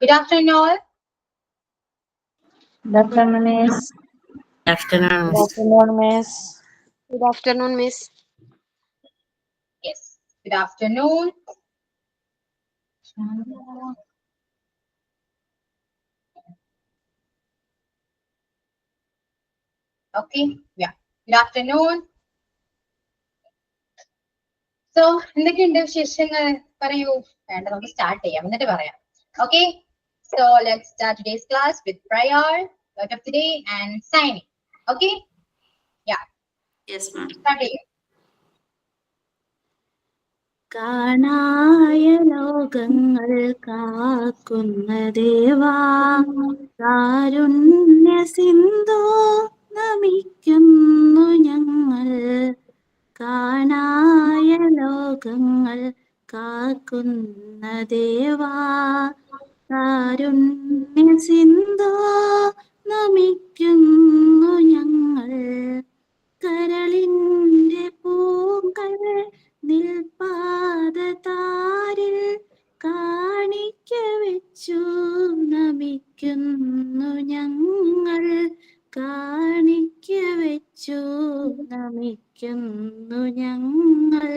Good afternoon, all. Good afternoon, Miss. Afternoon. Good afternoon, Miss. Good afternoon, Miss. Yes, good afternoon. Okay, yeah. Good afternoon. So, എന്തൊക്കെയുണ്ട് വിശേഷങ്ങൾ പറയൂ. വേണ്ട നമുക്ക് start ചെയ്യാം എന്നിട്ട് പറയാം. Okay, so let's start today's class with prayer, word of the day and signing. Okay, yeah. Yes, ma'am. Start ചെയ്യാം. കാണായ ലോകങ്ങൾ കാക്കുന്ന ദേവാ കാരുണ്യ സിന്ധോ നമിക്കുന്നു ഞങ്ങൾ. കാണായ ലോകങ്ങൾ കാക്കുന്ന ദേവാ കാരുണ്യ സിന്ധോ നമിക്കുന്നു ഞങ്ങൾ. കരളിന്റെ പൂക്കൾ നിൽപാദതാരിൽ കാണിക്ക വെച്ചു നമിക്കുന്നു ഞങ്ങൾ. കാണിക്ക വെച്ചു നമിക്കുന്നു ഞങ്ങൾ.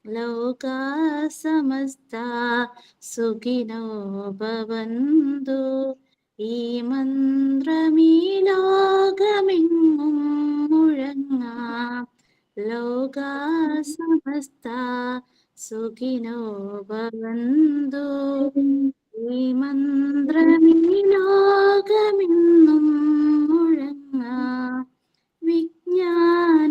ലോകാ സമസ്ത സുഖിനോ ഭവന്തു. ഈ മന്ത്രമീ ലോകമെങ്ങും മുഴങ്ങാം. ലോകാ സമസ്ത സുഖിനോ ഭവന്തു. ഈ മന്ത്രമീ ലോകമെങ്ങും മുഴങ്ങാം. വിജ്ഞാനമേകും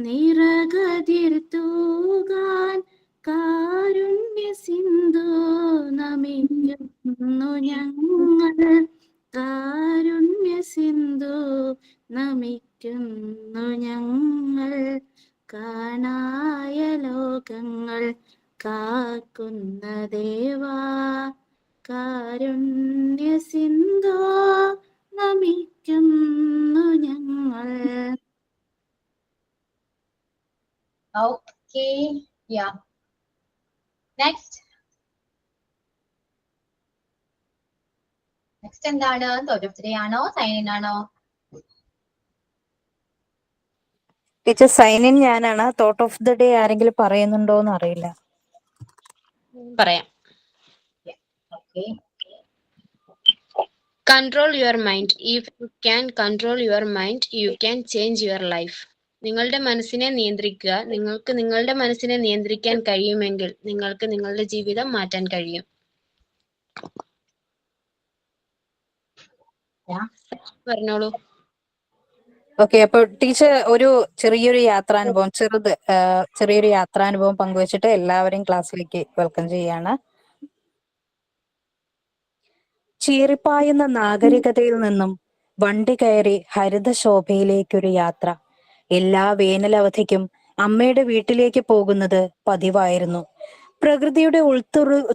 നിറകതിർ തൂകാൻ കാരുണ്യ സിന്ധു നമിക്കുന്നു ഞങ്ങൾ. കാരുണ്യ സിന്ധു നമിക്കുന്നു ഞങ്ങൾ. കാണായ ലോകങ്ങൾ കാക്കുന്ന ദേവാ കാരുണ്യ സിന്ധു നമിക്കുന്നു ഞങ്ങൾ. Okay, yeah. Next. Next എന്താണ്? Thought of the day ആണോ? Sign in ആണോ? ടീച്ചർ സൈൻ ഇൻ ഞാനാണ്. തോട്ട് ഓഫ് ദി ഡേ ആരെങ്കിലും പറയുന്നുണ്ടോ എന്ന് അറിയില്ല. പറയാം. Okay. Control your mind. If you can control your mind, you can change your life. നിങ്ങളുടെ മനസ്സിനെ നിയന്ത്രിക്കുക. നിങ്ങൾക്ക് നിങ്ങളുടെ മനസ്സിനെ നിയന്ത്രിക്കാൻ കഴിയുമെങ്കിൽ നിങ്ങൾക്ക് നിങ്ങളുടെ ജീവിതം മാറ്റാൻ കഴിയും. Yeah. പറഞ്ഞോളൂ. ഓക്കെ, അപ്പൊ ടീച്ചർ ഒരു ചെറിയൊരു യാത്രാനുഭവം പങ്കുവച്ചിട്ട് എല്ലാവരെയും ക്ലാസ്സിലേക്ക് വെൽക്കം ചെയ്യാണ്. ചീറിപ്പായുന്ന നാഗരികതയിൽ നിന്നും വണ്ടി കയറി ഹരിതശോഭയിലേക്കൊരു യാത്ര. എല്ലാ വേനലവധിക്കും അമ്മയുടെ വീട്ടിലേക്ക് പോകുന്നത് പതിവായിരുന്നു. പ്രകൃതിയുടെ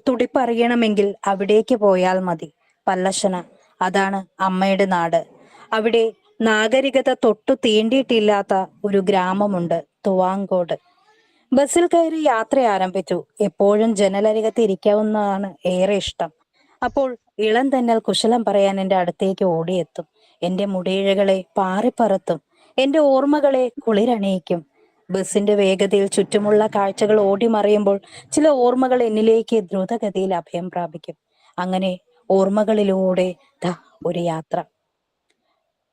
തുടിപ്പറിയണമെങ്കിൽ അവിടേക്ക് പോയാൽ മതി. പല്ലശന, അതാണ് അമ്മയുടെ നാട്. അവിടെ നാഗരികത തൊട്ടു തീണ്ടിയിട്ടില്ലാത്ത ഒരു ഗ്രാമമുണ്ട്, തുവാങ്കോട്. ബസ്സിൽ കയറി യാത്ര ആരംഭിച്ചു. എപ്പോഴും ജനലരികത്ത് ഇരിക്കാവുന്നതാണ് ഏറെ ഇഷ്ടം. അപ്പോൾ ഇളം തെന്നൽ കുശലം പറയാൻ എന്റെ അടുത്തേക്ക് ഓടിയെത്തും. എന്റെ മുടിയിഴകളെ പാറിപ്പറത്തും, എന്റെ ഓർമ്മകളെ കുളിരണിയിക്കും. ബസിന്റെ വേഗതയിൽ ചുറ്റുമുള്ള കാഴ്ചകൾ ഓടിമറിയുമ്പോൾ ചില ഓർമ്മകൾ എന്നിലേക്ക് ദ്രുതഗതിയിൽ അഭയം പ്രാപിക്കും. അങ്ങനെ ഓർമ്മകളിലൂടെ ഒരു യാത്ര.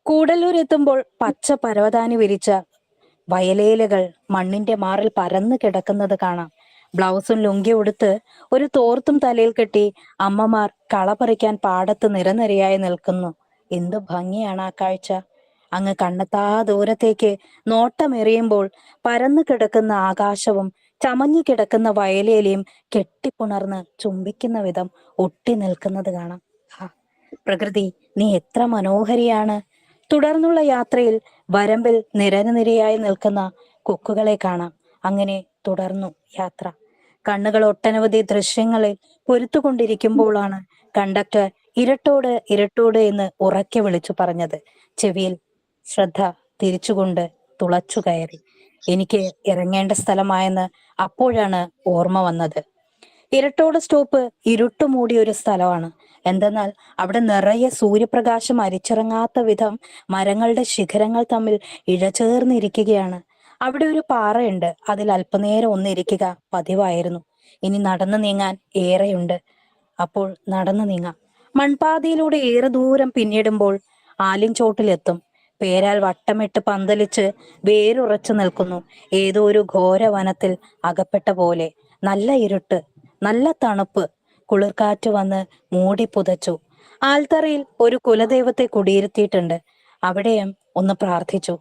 കൂടല്ലൂർ എത്തുമ്പോൾ പച്ച പരവതാനി വിരിച്ച വയലേലകൾ മണ്ണിന്റെ മാറിൽ പരന്നു കിടക്കുന്നത് കാണാം. ബ്ലൗസും ലുങ്കി ഉടുത്ത് ഒരു തോർത്തും തലയിൽ കെട്ടി അമ്മമാർ കള പറിക്കാൻ പാടത്ത് നിരനിരയായി നിൽക്കുന്നു. എന്തു ഭംഗിയാണ് ആ കാഴ്ച! അങ്ങ് കണ്ണെത്താ ദൂരത്തേക്ക് നോട്ടമെറിയുമ്പോൾ പരന്നു കിടക്കുന്ന ആകാശവും ചമഞ്ഞു കിടക്കുന്ന വയലേലയും കെട്ടിപ്പുണർന്ന് ചുംബിക്കുന്ന വിധം ഒട്ടി നിൽക്കുന്നത് കാണാം. പ്രകൃതി, നീ എത്ര മനോഹരിയാണ്! തുടർന്നുള്ള യാത്രയിൽ വരമ്പിൽ നിരനിരയായി നിൽക്കുന്ന കൊക്കുകളെ കാണാം. അങ്ങനെ തുടർന്നു യാത്ര. കണ്ണുകൾ ഒട്ടനവധി ദൃശ്യങ്ങളിൽ പൊരുത്തുകൊണ്ടിരിക്കുമ്പോഴാണ് കണ്ടക്ടർ ഇരട്ടോട് ഇരട്ടോട് എന്ന് ഉറക്കെ വിളിച്ചു പറഞ്ഞത്. ചെവിയിൽ ശ്രദ്ധ തിരിച്ചുകൊണ്ട് തുളച്ചു കയറി. എനിക്ക് ഇറങ്ങേണ്ട സ്ഥലമായെന്ന് അപ്പോഴാണ് ഓർമ്മ വന്നത്. ഇരട്ടോട് സ്റ്റോപ്പ് ഇരുട്ട് മൂടിയ ഒരു സ്ഥലമാണ്. എന്തെന്നാൽ അവിടെ നിറയെ സൂര്യപ്രകാശം അരിച്ചിറങ്ങാത്ത വിധം മരങ്ങളുടെ ശിഖരങ്ങൾ തമ്മിൽ ഇഴചേർന്നിരിക്കുകയാണ്. അവിടെ ഒരു പാറയുണ്ട്. അതിൽ അല്പനേരം ഒന്നിരിക്കുക പതിവായിരുന്നു. ഇനി നടന്നു നീങ്ങാൻ ഏറെയുണ്ട്. അപ്പോൾ നടന്നു നീങ്ങാം. മൺപാതയിലൂടെ ഏറെ ദൂരം പിന്നിടുമ്പോൾ ആലിൻചോട്ടിലെത്തും. പേരാൽ വട്ടമിട്ട് പന്തലിച്ച് വേരുറച്ചു നിൽക്കുന്നു. ഏതോ ഒരു ഘോര വനത്തിൽ അകപ്പെട്ട പോലെ. നല്ല ഇരുട്ട്, നല്ല തണുപ്പ്. കുളിർക്കാറ്റ് വന്ന് മൂടി പുതച്ചു. ആൽത്തറയിൽ ഒരു കുലദൈവത്തെ കുടിയിരുത്തിയിട്ടുണ്ട്. അവിടെയും ഒന്ന് പ്രാർത്ഥിച്ചു.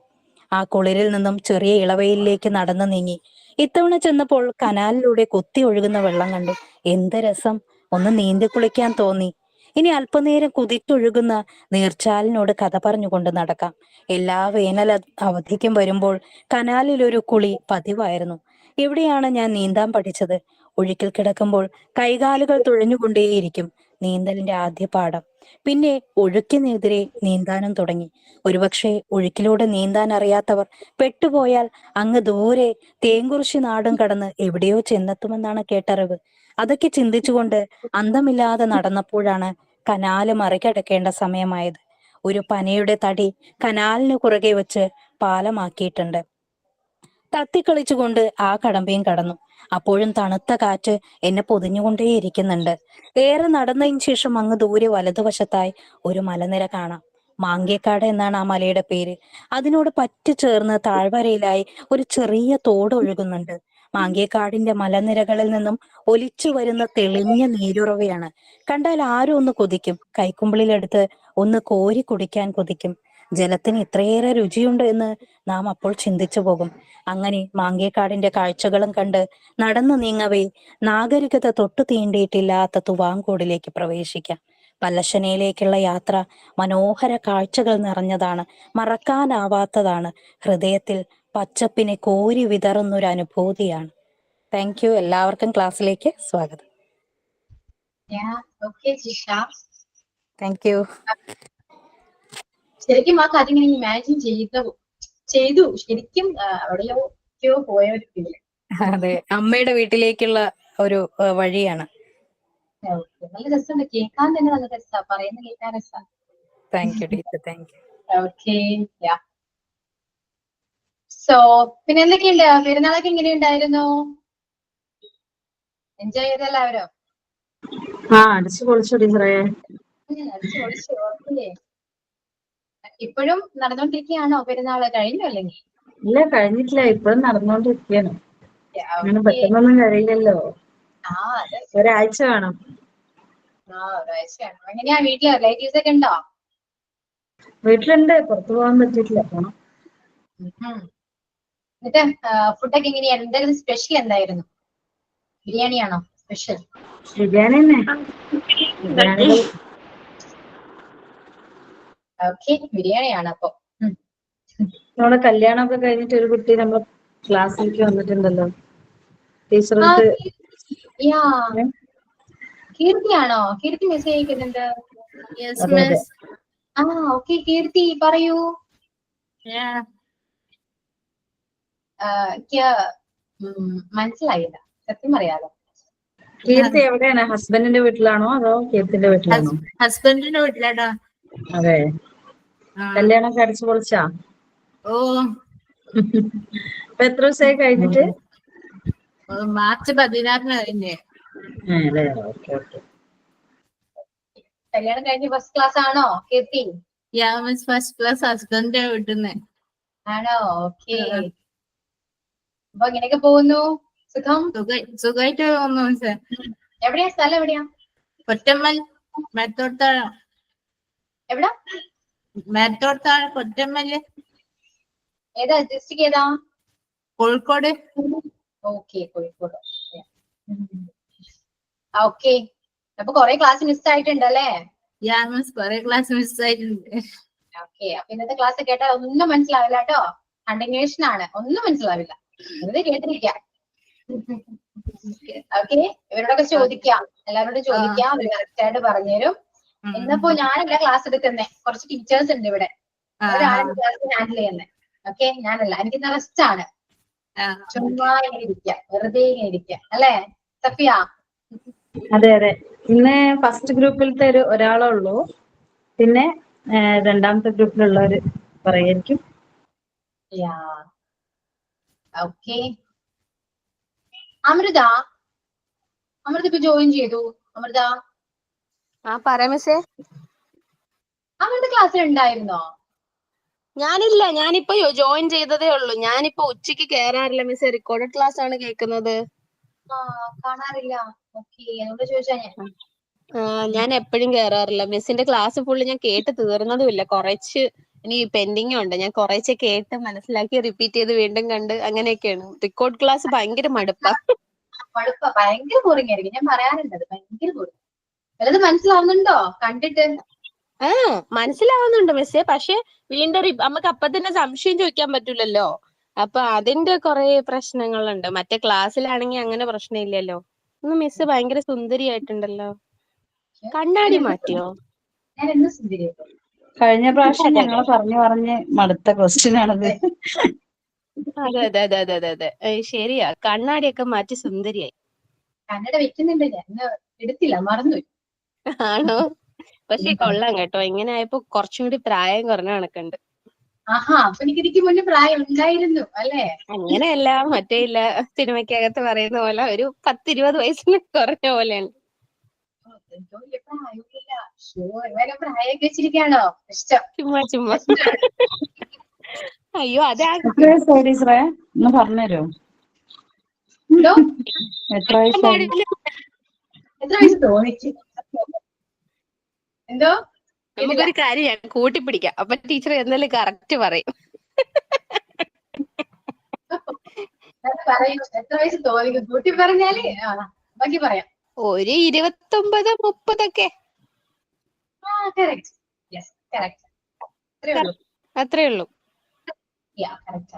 ആ കുളിരിൽ നിന്നും ചെറിയ ഇളവയിലേക്ക് നടന്നു നീങ്ങി. ഇത്തവണ ചെന്നപ്പോൾ കനാലിലൂടെ കുത്തി ഒഴുകുന്ന വെള്ളം കണ്ടു. എന്ത് രസം! ഒന്ന് നീന്തി കുളിക്കാൻ തോന്നി. ഇനി അല്പനേരം കുതിച്ചൊഴുകുന്ന നീർച്ചാലിനോട് കഥ പറഞ്ഞുകൊണ്ട് നടക്കാം. എല്ലാ വേനൽ അവധിക്കും വരുമ്പോൾ കനാലിൽ ഒരു കുളി പതിവായിരുന്നു. ഇവിടെയാണ് ഞാൻ നീന്താൻ പഠിച്ചത്. ഒഴുക്കിൽ കിടക്കുമ്പോൾ കൈകാലുകൾ തുഴഞ്ഞുകൊണ്ടേയിരിക്കും. നീന്തലിന്റെ ആദ്യ പാഠം. പിന്നെ ഒഴുക്കിനെതിരെ നീന്താനും തുടങ്ങി. ഒരുപക്ഷെ ഒഴുക്കിലൂടെ നീന്താൻ അറിയാത്തവർ പെട്ടുപോയാൽ അങ്ങ് ദൂരെ തേങ്കുറിശി നാടും കടന്ന് എവിടെയോ ചെന്നെത്തുമെന്നാണ് കേട്ടറിവ്. അതൊക്കെ ചിന്തിച്ചുകൊണ്ട് അന്തമില്ലാതെ നടന്നപ്പോഴാണ് കനാല് മറികടക്കേണ്ട സമയമായത്. ഒരു പനയുടെ തടി കനാലിന് കുറുകെ വെച്ച് പാലമാക്കിയിട്ടുണ്ട്. തത്തിക്കളിച്ചുകൊണ്ട് ആ കടമ്പയും കടന്നു. അപ്പോഴും തണുത്ത കാറ്റ് എന്നെ പൊതിഞ്ഞുകൊണ്ടേയിരിക്കുന്നുണ്ട്. ഏറെ നടന്നതിന് ശേഷം അങ്ങ് ദൂരെ വലതുവശത്തായി ഒരു മലനിര കാണാം. മാങ്കേക്കാട് എന്നാണ് ആ മലയുടെ പേര്. അതിനോട് പറ്റി ചേർന്ന് താഴ്വരയിലായി ഒരു ചെറിയ തോട് ഒഴുകുന്നുണ്ട്. മാങ്കേക്കാടിന്റെ മലനിരകളിൽ നിന്നും ഒലിച്ചു വരുന്ന തെളിഞ്ഞ നീരുറവയാണ്. കണ്ടാൽ ആരും ഒന്ന് കൊതിക്കും. കൈക്കുമ്പിളിലെടുത്ത് ഒന്ന് കോരി കുടിക്കാൻ കൊതിക്കും. ജലത്തിന് ഇത്രയേറെ രുചിയുണ്ട് എന്ന് നാം അപ്പോൾ ചിന്തിച്ചു പോകും. അങ്ങനെ മാങ്കേക്കാടിന്റെ കാഴ്ചകളും കണ്ട് നടന്നു നീങ്ങവേ നാഗരികത തൊട്ടു തീണ്ടിയിട്ടില്ലാത്ത തുവാങ്കോടിലേക്ക് പ്രവേശിക്കാം. പല്ലശ്ശനയിലേക്കുള്ള യാത്ര മനോഹര കാഴ്ചകൾ നിറഞ്ഞതാണ്. മറക്കാനാവാത്തതാണ്. ഹൃദയത്തിൽ പച്ചപ്പിനെ കോരി വിതറുന്നൊരു അനുഭൂതിയാണ്. Thank you. എല്ലാവർക്കും ക്ലാസ്സിലേക്ക് സ്വാഗതം. Thank you. ശരിക്കും ആ കഥ ഇങ്ങനെ ഇമാജിൻ ചെയ്തു ശരിക്കും എവിടെയോ പോയ ഒരു ഫീല്. അതെ, അമ്മയുടെ വീട്ടിലേക്കുള്ള ഒരു വഴിയാണ്. നല്ല രസമുണ്ട് കേൾക്കാൻ തന്നെ. നല്ല രസാ, പറയുന്ന കേൾക്കാൻ രസാ. Thank you teacher. Thank U. Okay. So പിന്നെ എന്തൊക്കെയുണ്ട്? പെരുന്നാളൊക്കെ എങ്ങനെയുണ്ടായിരുന്നു? എൻജോയ് ചെയ്ത എല്ലാവരും? അടിച്ചു പൊളിച്ചു ടീച്ചറേ. അടിച്ചു പൊളിച്ചു. ഓക്കെ. ഇപ്പോഴും നടന്നുകൊണ്ടിരിക്കുകയാണോ? പെരുന്നാള് കഴിഞ്ഞു അല്ലെങ്കിൽ? ഇല്ല, കഴിഞ്ഞിട്ടില്ല. ഇപ്പോഴും നടന്നുകൊണ്ടിരിക്കുകയാണ്. അങ്ങനെ Okay. പെട്ടെന്നൊന്നും കഴിയില്ലല്ലോ. അതെ. ഒരാഴ്ച വേണം. ഒരാഴ്ചയാണ്. എങ്ങനെയാ വീട്ടില് റിലേറ്റീവ്സ് ഒക്കെ ഉണ്ടോ? വീട്ടിലുണ്ട്, പുറത്തു പോകാൻ പറ്റിയിട്ടില്ല. പോണം. എന്നിട്ട് ഫുഡൊക്കെ എങ്ങനെയാ? എന്തായാലും സ്പെഷ്യൽ എന്തായിരുന്നു? ബിരിയാണിയാണോ സ്പെഷ്യൽ? ബിരിയാണി തന്നെ. ഓക്കെ, ബിരിയാണിയാണ് അപ്പൊ. നമ്മളെ കല്യാണമൊക്കെ കഴിഞ്ഞിട്ട് ഒരു കുട്ടി നമ്മളെ ക്ലാസ്സിലേക്ക് വന്നിട്ടുണ്ടല്ലോ ടീച്ചർക്ക്. കീർത്തിയാണോ? കീർത്തി മെസ്സേജ് അയക്കുന്നുണ്ട്. ഓക്കെ. കീർത്തി പറയൂ. മനസ്സിലായില്ല, സത്യം പറയാലോ. കീർത്തി എവിടെയാണ്? ഹസ്ബൻഡിന്റെ വീട്ടിലാണോ അതോ കീർത്തിന്റെ വീട്ടിലാണോ? ഹസ്ബൻഡിന്റെ വീട്ടിലാടാ. അതെ. കല്യാണമൊക്കെ അടിച്ചു പൊളിച്ചാ? ഓ, ഇപ്പൊ എത്ര ദിവസമായി കഴിഞ്ഞിട്ട്? മാർച്ച് 16 കഴിഞ്ഞേ. കല്യാണം കഴിഞ്ഞ് ഫസ്റ്റ് ക്ലാസ് ആണോ കീർത്തി? ഫസ്റ്റ് ക്ലാസ് ഹസ്ബൻഡിന്റെ വീട്ടിൽ നിന്ന്. ആണോ? ഓക്കെ. അപ്പൊ എങ്ങനെയൊക്കെ പോകുന്നു? സുഖം? സുഖമായിട്ട് പോകുന്നു. എവിടെയാ സ്ഥലം? എവിടെയാ? കൊറ്റമ്മൽ, മേത്തോട്ടാഴം. എവിടാ? മേത്തോട്ടാഴം, കൊറ്റമ്മല്. ഏതാ ഡിസ്ട്രിക്ട്? ഏതാ? കോഴിക്കോട്. ഓക്കെ, കോഴിക്കോട്. ഓക്കെ. അപ്പൊ കൊറേ ക്ലാസ് മിസ് ആയിട്ടുണ്ടല്ലേ? കൊറേ ക്ലാസ് മിസ് ആയിട്ടുണ്ട്. ഓക്കെ. അപ്പൊ ഇന്നത്തെ ക്ലാസ് കേട്ടാൽ ഒന്നും മനസ്സിലാവില്ല കേട്ടോ. കണ്ടിന്യൂഷൻ ആണ്, ഒന്നും മനസ്സിലാവില്ല. ഇത് കേട്ടിരിക്കാം. ഓക്കെ. ഇവരോടൊക്കെ ചോദിക്കാം, എല്ലാവരോടും ചോദിക്കാം. ഒരു കറക്റ്റ് ആയിട്ട് പറഞ്ഞുതരും. ഇന്നിപ്പോ ഞാനല്ല ക്ലാസ് എടുക്കുന്നേ, കുറച്ച് ടീച്ചേഴ്സ് ഉണ്ട് ഇവിടെ. ഒരാളാണ് ക്ലാസ് ഹാൻഡിൽ ചെയ്യുന്നത്. ഓക്കെ, ഞാനല്ല. എനിക്ക് റെസ്റ്റ് ആണ്. ചുമ്മാ ഇങ്ങനെ ഇരിക്കുക, വെറുതെ ഇങ്ങനെ ഇരിക്കുക അല്ലേ സഫിയ? അതെ അതെ. ഇന്ന് ഫസ്റ്റ് ഗ്രൂപ്പിലത്തെ ഒരാളേ ഉള്ളൂ. പിന്നെ രണ്ടാമത്തെ ഗ്രൂപ്പിലുള്ളവര് പറയായിരിക്കും. ഓക്കെ. അമൃത ഇപ്പൊ ജോയിൻ ചെയ്തു. അമൃത പറ മിസ്സേ. അമൃത ക്ലാസ്സിൽ ഉണ്ടായിരുന്നോ? ഞാനില്ല, ഞാനിപ്പോ ജോയിൻ ചെയ്തതേ ഉള്ളൂ. ഞാനിപ്പോ ഉച്ചയ്ക്ക് കേറാറില്ല മിസ്സേ, റെക്കോർഡഡ് ക്ലാസ് ആണ് കേൾക്കുന്നത്. കാണാറില്ല. ഓക്കെ, എന്നോട് ചോദിച്ചാ ഞാൻ. ഞാൻ എപ്പോഴും കേറാറില്ല. മിസ്സിന്റെ ക്ലാസ് ഫുള്ള് ഞാൻ കേട്ട് തീർന്നതുമില്ല. കുറച്ച് ഇനി പെൻഡിങ് ഉണ്ട്. ഞാൻ കുറച്ച് കേട്ട് മനസ്സിലാക്കി റിപ്പീറ്റ് ചെയ്ത് വീണ്ടും കണ്ട് അങ്ങനെയൊക്കെയാണ്. റെക്കോർഡ് ക്ലാസ് ഭയങ്കര മടുപ്പാ. ഭയങ്കര ബോറിംഗ് ആയിരിക്കും. ഞാൻ പറയാറുണ്ട്, അത് ഭയങ്കര ബോറിംഗ്. വല്ലത് മനസ്സിലാവുന്നുണ്ടോ കണ്ടിട്ട്? മനസ്സിലാവുന്നുണ്ട് മിസ്സേ, പക്ഷെ വീണ്ടും നമുക്ക് അപ്പൊ തന്നെ സംശയം ചോദിക്കാൻ പറ്റൂലല്ലോ. അപ്പൊ അതിന്റെ കുറെ പ്രശ്നങ്ങളുണ്ട്. മറ്റേ ക്ലാസ്സിലാണെങ്കിൽ അങ്ങനെ പ്രശ്നമില്ലല്ലോ. ഇന്ന് മിസ് ഭയങ്കര സുന്ദരിയായിട്ടുണ്ടല്ലോ. കണ്ണാടി മാറ്റിയോ? ഞാൻ എന്ന് സുന്ദരിയായിരുന്നു? കഴിഞ്ഞ പ്രാവശ്യം ഞങ്ങള് പറഞ്ഞ് മടുത്ത ക്വസ്റ്റ്യൻ ആണത്. അതെ. ശരിയാ, കണ്ണാടിയൊക്കെ മാറ്റി സുന്ദരിയായി. കന്നഡ വെക്കുന്നുണ്ട് ഞാൻ, എടുത്തില്ല, മറന്നുപോയി. ആണോ? പക്ഷെ കൊള്ളാം കേട്ടോ. ഇങ്ങനെ ആയപ്പോ കുറച്ചും കൂടി പ്രായം കുറഞ്ഞ കണക്കുണ്ട്. അപ്പൊ എനിക്ക് മുന്നേ പ്രായം ഉണ്ടായിരുന്നു അല്ലേ? അങ്ങനെയല്ല, മറ്റേ ഇല്ല സിനിമയ്ക്കകത്ത് പറയുന്ന പോലെ ഒരു 10-20 വയസ്സിന് കുറഞ്ഞ പോലെയാണ്. പ്രായമൊക്കെ വെച്ചിരിക്കാണോ? ഇഷ്ടം. ചുമ്മാ. അയ്യോ, അതാ എത്ര വയസ്സായി ടീച്ചറെ ഒന്ന് പറഞ്ഞുതരോ? എത്ര വയസ്സായി? എത്ര വയസ്സ് തോന്നിച്ചു? എന്തോ? നമുക്കൊരു കാര്യം ഞാൻ കൂട്ടിപ്പിടിക്കാം. അപ്പൊ ടീച്ചർ എന്നാലും കറക്റ്റ് പറയും. പറയൂ, എത്ര വയസ്സ് തോന്നിക്കും? കൂട്ടി പറഞ്ഞാല് ബാക്കി പറയാം. ഒരു 29-30 അത്രേ ഉള്ളൂ.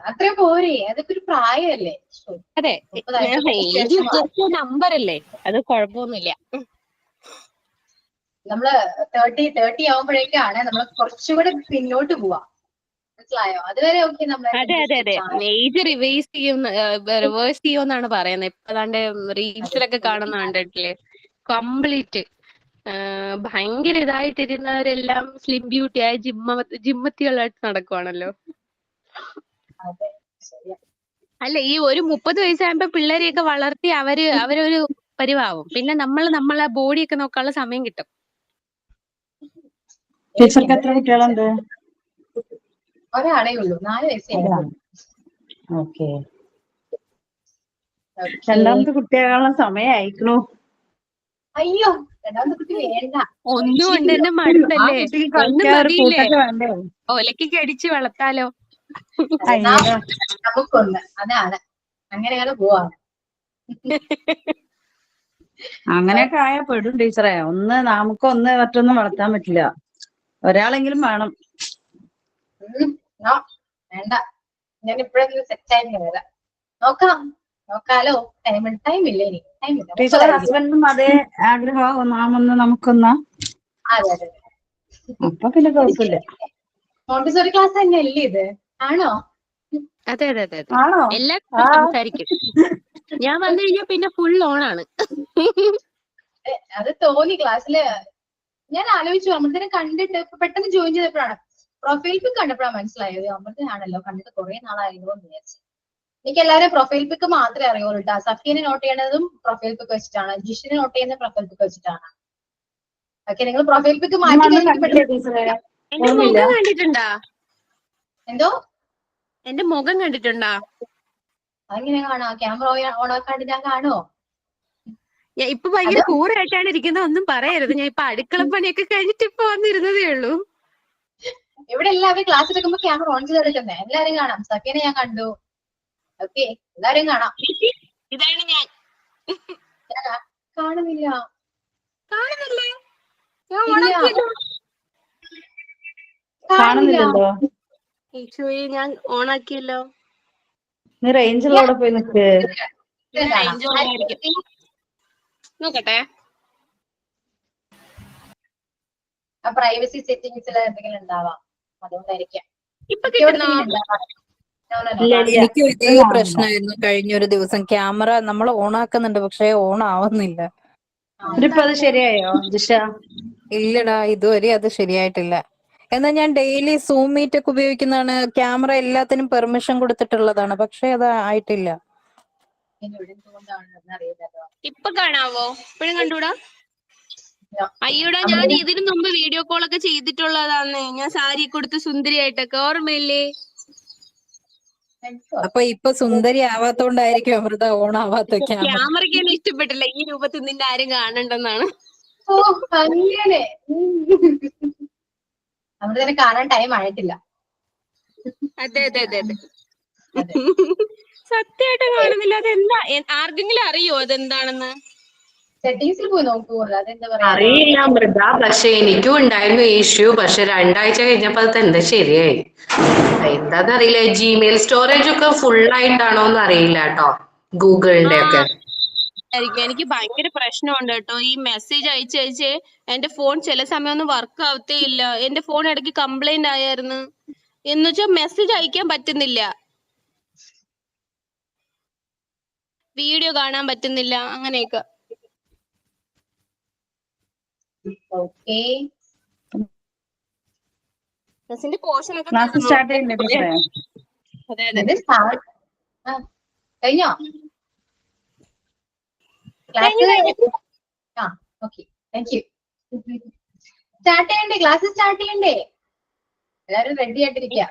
അത്രേ പോരെ? അതൊക്കെ ഒരു പ്രായമല്ലേ? അതെ, നമ്പർ അല്ലേ, അത് കുഴപ്പമൊന്നുമില്ല. നമ്മള് 30 ആവുമ്പോഴേക്കാണ് നമ്മൾ കുറച്ചുകൂടെ പിന്നോട്ട് പോവാ. മനസ്സിലായോ? അതുവരെ ഓക്കെ. അതെ. ഏജ് റിവേഴ്സ് ചെയ്യുമെന്നാണ് പറയുന്നത്. ഇപ്പൊ അതാണ്ട് റീൽസിലൊക്കെ കാണുന്ന കണ്ടിട്ടില്ലേ? കംപ്ലീറ്റ് ഭയങ്കര ഇതായിട്ടിരുന്നവരെല്ലാം സ്ലിം ബ്യൂട്ടിയായി ജിമ്മത്തികളായിട്ട് നടക്കുവാണല്ലോ. അല്ല, ഈ ഒരു 30 വയസ്സാകുമ്പോ പിള്ളേരെയൊക്കെ വളർത്തി അവരൊരു പരിവാവും. പിന്നെ നമ്മളെ ബോഡിയൊക്കെ നോക്കാനുള്ള സമയം കിട്ടും. ടീച്ചർക്ക് എത്ര കുട്ടികളുണ്ട്? ഒരാളേ ഉള്ളൂ, 4 വയസ്സേ. ഓക്കെ. രണ്ടാമത്തെ കുട്ടിയാകാനുള്ള സമയമായിക്കണു. അയ്യോ, രണ്ടാമത്തെ കുട്ടി വേണ്ട. ഒന്നും കൊണ്ട് തന്നെ മടുത്തല്ലേ? ഒന്നും മതിയില്ലേ? വേണ്ടേ? ഒലക്കൊക്കെ അടിച്ച് വളർത്താലോ. നമുക്കൊന്ന്, അതാണ്. അങ്ങനെയാണ് പോവാ. അങ്ങനെയൊക്കെ ആയാ പെടും ടീച്ചറെ. നമുക്കൊന്ന് മറ്റൊന്നും വളർത്താൻ പറ്റില്ല. ഒരാളെങ്കിലും വേണം. വേണ്ട, ഞാൻ ഇപ്പഴൊന്നും സെറ്റ് ആയിട്ട് വരാം. നോക്കാലോ. ടൈം ഇല്ല ഇനി. ടീച്ചറെ ഹസ്ബൻഡും അതേ ആഗ്രഹം നമുക്കൊന്നാ? അതെ. അപ്പൊ പിന്നെ കുഴപ്പമില്ല. മോണ്ടിസോറി ക്ലാസ് തന്നെയല്ലേ ഇത്? ആണോ? അതെ. ആണോ? എല്ലാവരും സംസാരിക്കും. ഞാൻ വന്നു കഴിഞ്ഞാൽ പിന്നെ ഫുൾ ഓണാണ്. അത് തോന്നി ക്ലാസ്സില്. ഞാൻ ആലോചിച്ചു, അമൃതനെ കണ്ടിട്ട് പെട്ടെന്ന് ജോയിൻ ചെയ്തപ്പോഴാണ്, പ്രൊഫൈൽ പിക്ക് കണ്ടപ്പോഴാണ് മനസ്സിലായത് അമൃതയാണല്ലോ. കണ്ടിട്ട് കുറെ നാളായിരുന്നു എന്ന് വിചാരിച്ചു. എനിക്ക് എല്ലാവരും പ്രൊഫൈൽ പിക്ക് മാത്രമേ അറിയുള്ളൂ കേട്ടോ. സഫീനെ നോട്ട് ചെയ്യേണ്ടതും പ്രൊഫൈൽ പിക്ക് വെച്ചിട്ടാണ്, ജിഷിനെ നോട്ട് ചെയ്യുന്ന പ്രൊഫൈൽ പിക്ക് വെച്ചിട്ടാണ്. ഓക്കെ, നിങ്ങൾ പ്രൊഫൈൽ പിക്ക് മാറ്റി എന്റെ മുഖം കണ്ടിട്ടുണ്ടാ? എന്തോ? എന്റെ മുഖം കണ്ടിട്ടുണ്ടാ? അതെങ്ങനെ കാണാ? ക്യാമറ ഓൺ ആക്കാണ്ട് ഞാൻ കാണുമോ? ഞാൻ ഇപ്പൊ ഭയങ്കര കൂറായിട്ടാണ് ഇരിക്കുന്നത്. ഒന്നും പറയരുത്. ഞാൻ ഇപ്പൊ അടുക്കള പണിയൊക്കെ കഴിഞ്ഞിട്ട് ഇപ്പൊ വന്നിരുന്നതേ ഉള്ളൂ. ഇവിടെ എല്ലാവരും ക്ലാസ് എടുക്കുമ്പോ ക്യാമറ ഓൺ ചെയ്തെടുക്കുന്നേ. എല്ലാരും കാണാം. സഫീനെ ഞാൻ കണ്ടു. ഓക്കെ, എല്ലാരും കാണാം. ഇതാണ് ഞാൻ. കാണുന്നില്ല. കാണുന്നില്ലേ? കാണുന്നില്ലല്ലോ. ഞാൻ ഓണാക്കിയല്ലോ. നീ റേഞ്ചിലൂടെ പോയി നിക്ക്. നോക്കട്ടെ. പ്രൈവസി സെറ്റിംഗ്സിൽ എന്തെങ്കിലും ഉണ്ടാവാം, അതുകൊണ്ടായിരിക്കാം. ഇപ്പൊ കിട്ടുന്നോ? എനിക്ക് ഇതേ പ്രശ്നമായിരുന്നു കഴിഞ്ഞ ഒരു ദിവസം. ക്യാമറ നമ്മൾ ഓൺ ആക്കുന്നുണ്ട്, പക്ഷെ ഓൺ ആവുന്നില്ല. ഇപ്പൊ അത് ശരിയായോ ജിഷ? ഇല്ലടാ, ഇതുവരെ അത് ശരിയായിട്ടില്ല. എന്നാൽ ഞാൻ ഡെയിലി സൂം മീറ്റ് ഒക്കെ ഉപയോഗിക്കുന്നതാണ്. ക്യാമറ എല്ലാത്തിനും പെർമിഷൻ കൊടുത്തിട്ടുള്ളതാണ്, പക്ഷെ അത് ആയിട്ടില്ല. ഇനി ഇവിടെ എന്തുകൊണ്ടാണെന്ന് അറിയില്ലല്ലോ. ഇപ്പൊ കാണാവോ? ഇപ്പഴും കണ്ടൂടാ? No. അയ്യോടാ, ഞാൻ ഇതിനു മുമ്പ് വീഡിയോ കോൾ ഒക്കെ ചെയ്തിട്ടുള്ളതാന്ന്. ഞാൻ സാരി കൊടുത്ത് സുന്ദരിയായിട്ടൊക്കെ, ഓർമ്മയില്ലേ? അപ്പൊ ഇപ്പൊ സുന്ദരി ആവാത്തോണ്ടായിരിക്കും അമൃത ഓൺ ആവാത്ത ക്യാമറ. ക്യാമറയ്ക്ക് തന്നെ ഇഷ്ടപ്പെട്ടില്ല. ഈ രൂപത്തിൽ നിന്റെ ആരും കാണണ്ടെന്നാണ്. ഓ അങ്ങനെ നമ്മൾ തന്നെ കാണാൻ ടൈം ആയിട്ടില്ല. അതെ അതെ അതെ അതെ. അതെ. സത്യമായിട്ട് കാണുന്നില്ല. അതെന്താ? ആർക്കെങ്കിലും അറിയോ അതെന്താണെന്ന്? സെറ്റിങ്സിൽ പോയി നോക്കൂ. അതെന്താ പറയാ, അറിയില്ല അമൃത, പക്ഷെ എനിക്കും ഉണ്ടായിരുന്നു ഇഷ്യൂ. പക്ഷെ 2 ആഴ്ച കഴിഞ്ഞപ്പോ അത് എന്താ ശരിയായി. എന്താന്നറിയില്ല, ജിമെയിൽ സ്റ്റോറേജ് ഒക്കെ ഫുൾ ആയിട്ടാണോന്ന് അറിയില്ല കേട്ടോ, ഗൂഗിളിന്റെ ഒക്കെ. എനിക്ക് ഭയങ്കര പ്രശ്നമുണ്ട് കേട്ടോ. ഈ മെസ്സേജ് അയച്ച് എന്റെ ഫോൺ ചില സമയമൊന്നും വർക്ക് ആവത്തേ ഇല്ല. എന്റെ ഫോൺ ഇടയ്ക്ക് കംപ്ലൈന്റ് ആയിരുന്നു. എന്നുവെച്ചാൽ മെസ്സേജ് അയക്കാൻ പറ്റുന്നില്ല, വീഡിയോ കാണാൻ പറ്റുന്നില്ല, അങ്ങനെയൊക്കെ. ഓക്കെ മെസ്സിന്റെ പോർഷൻ ഒക്കെ ക്ലാസ് സ്റ്റാർട്ട് ചെയ്യുന്നില്ലേ ടീച്ചറെ? അതെ അതെ. കഴിഞ്ഞോ ക്ലാസ്? ആ ഓക്കെ, താങ്ക് യു. സ്റ്റാർട്ട് ചെയ്യണ്ടേ? ക്ലാസ് സ്റ്റാർട്ട് ചെയ്യണ്ടേ? എല്ലാരും റെഡി ആയിട്ടിരിക്കുക.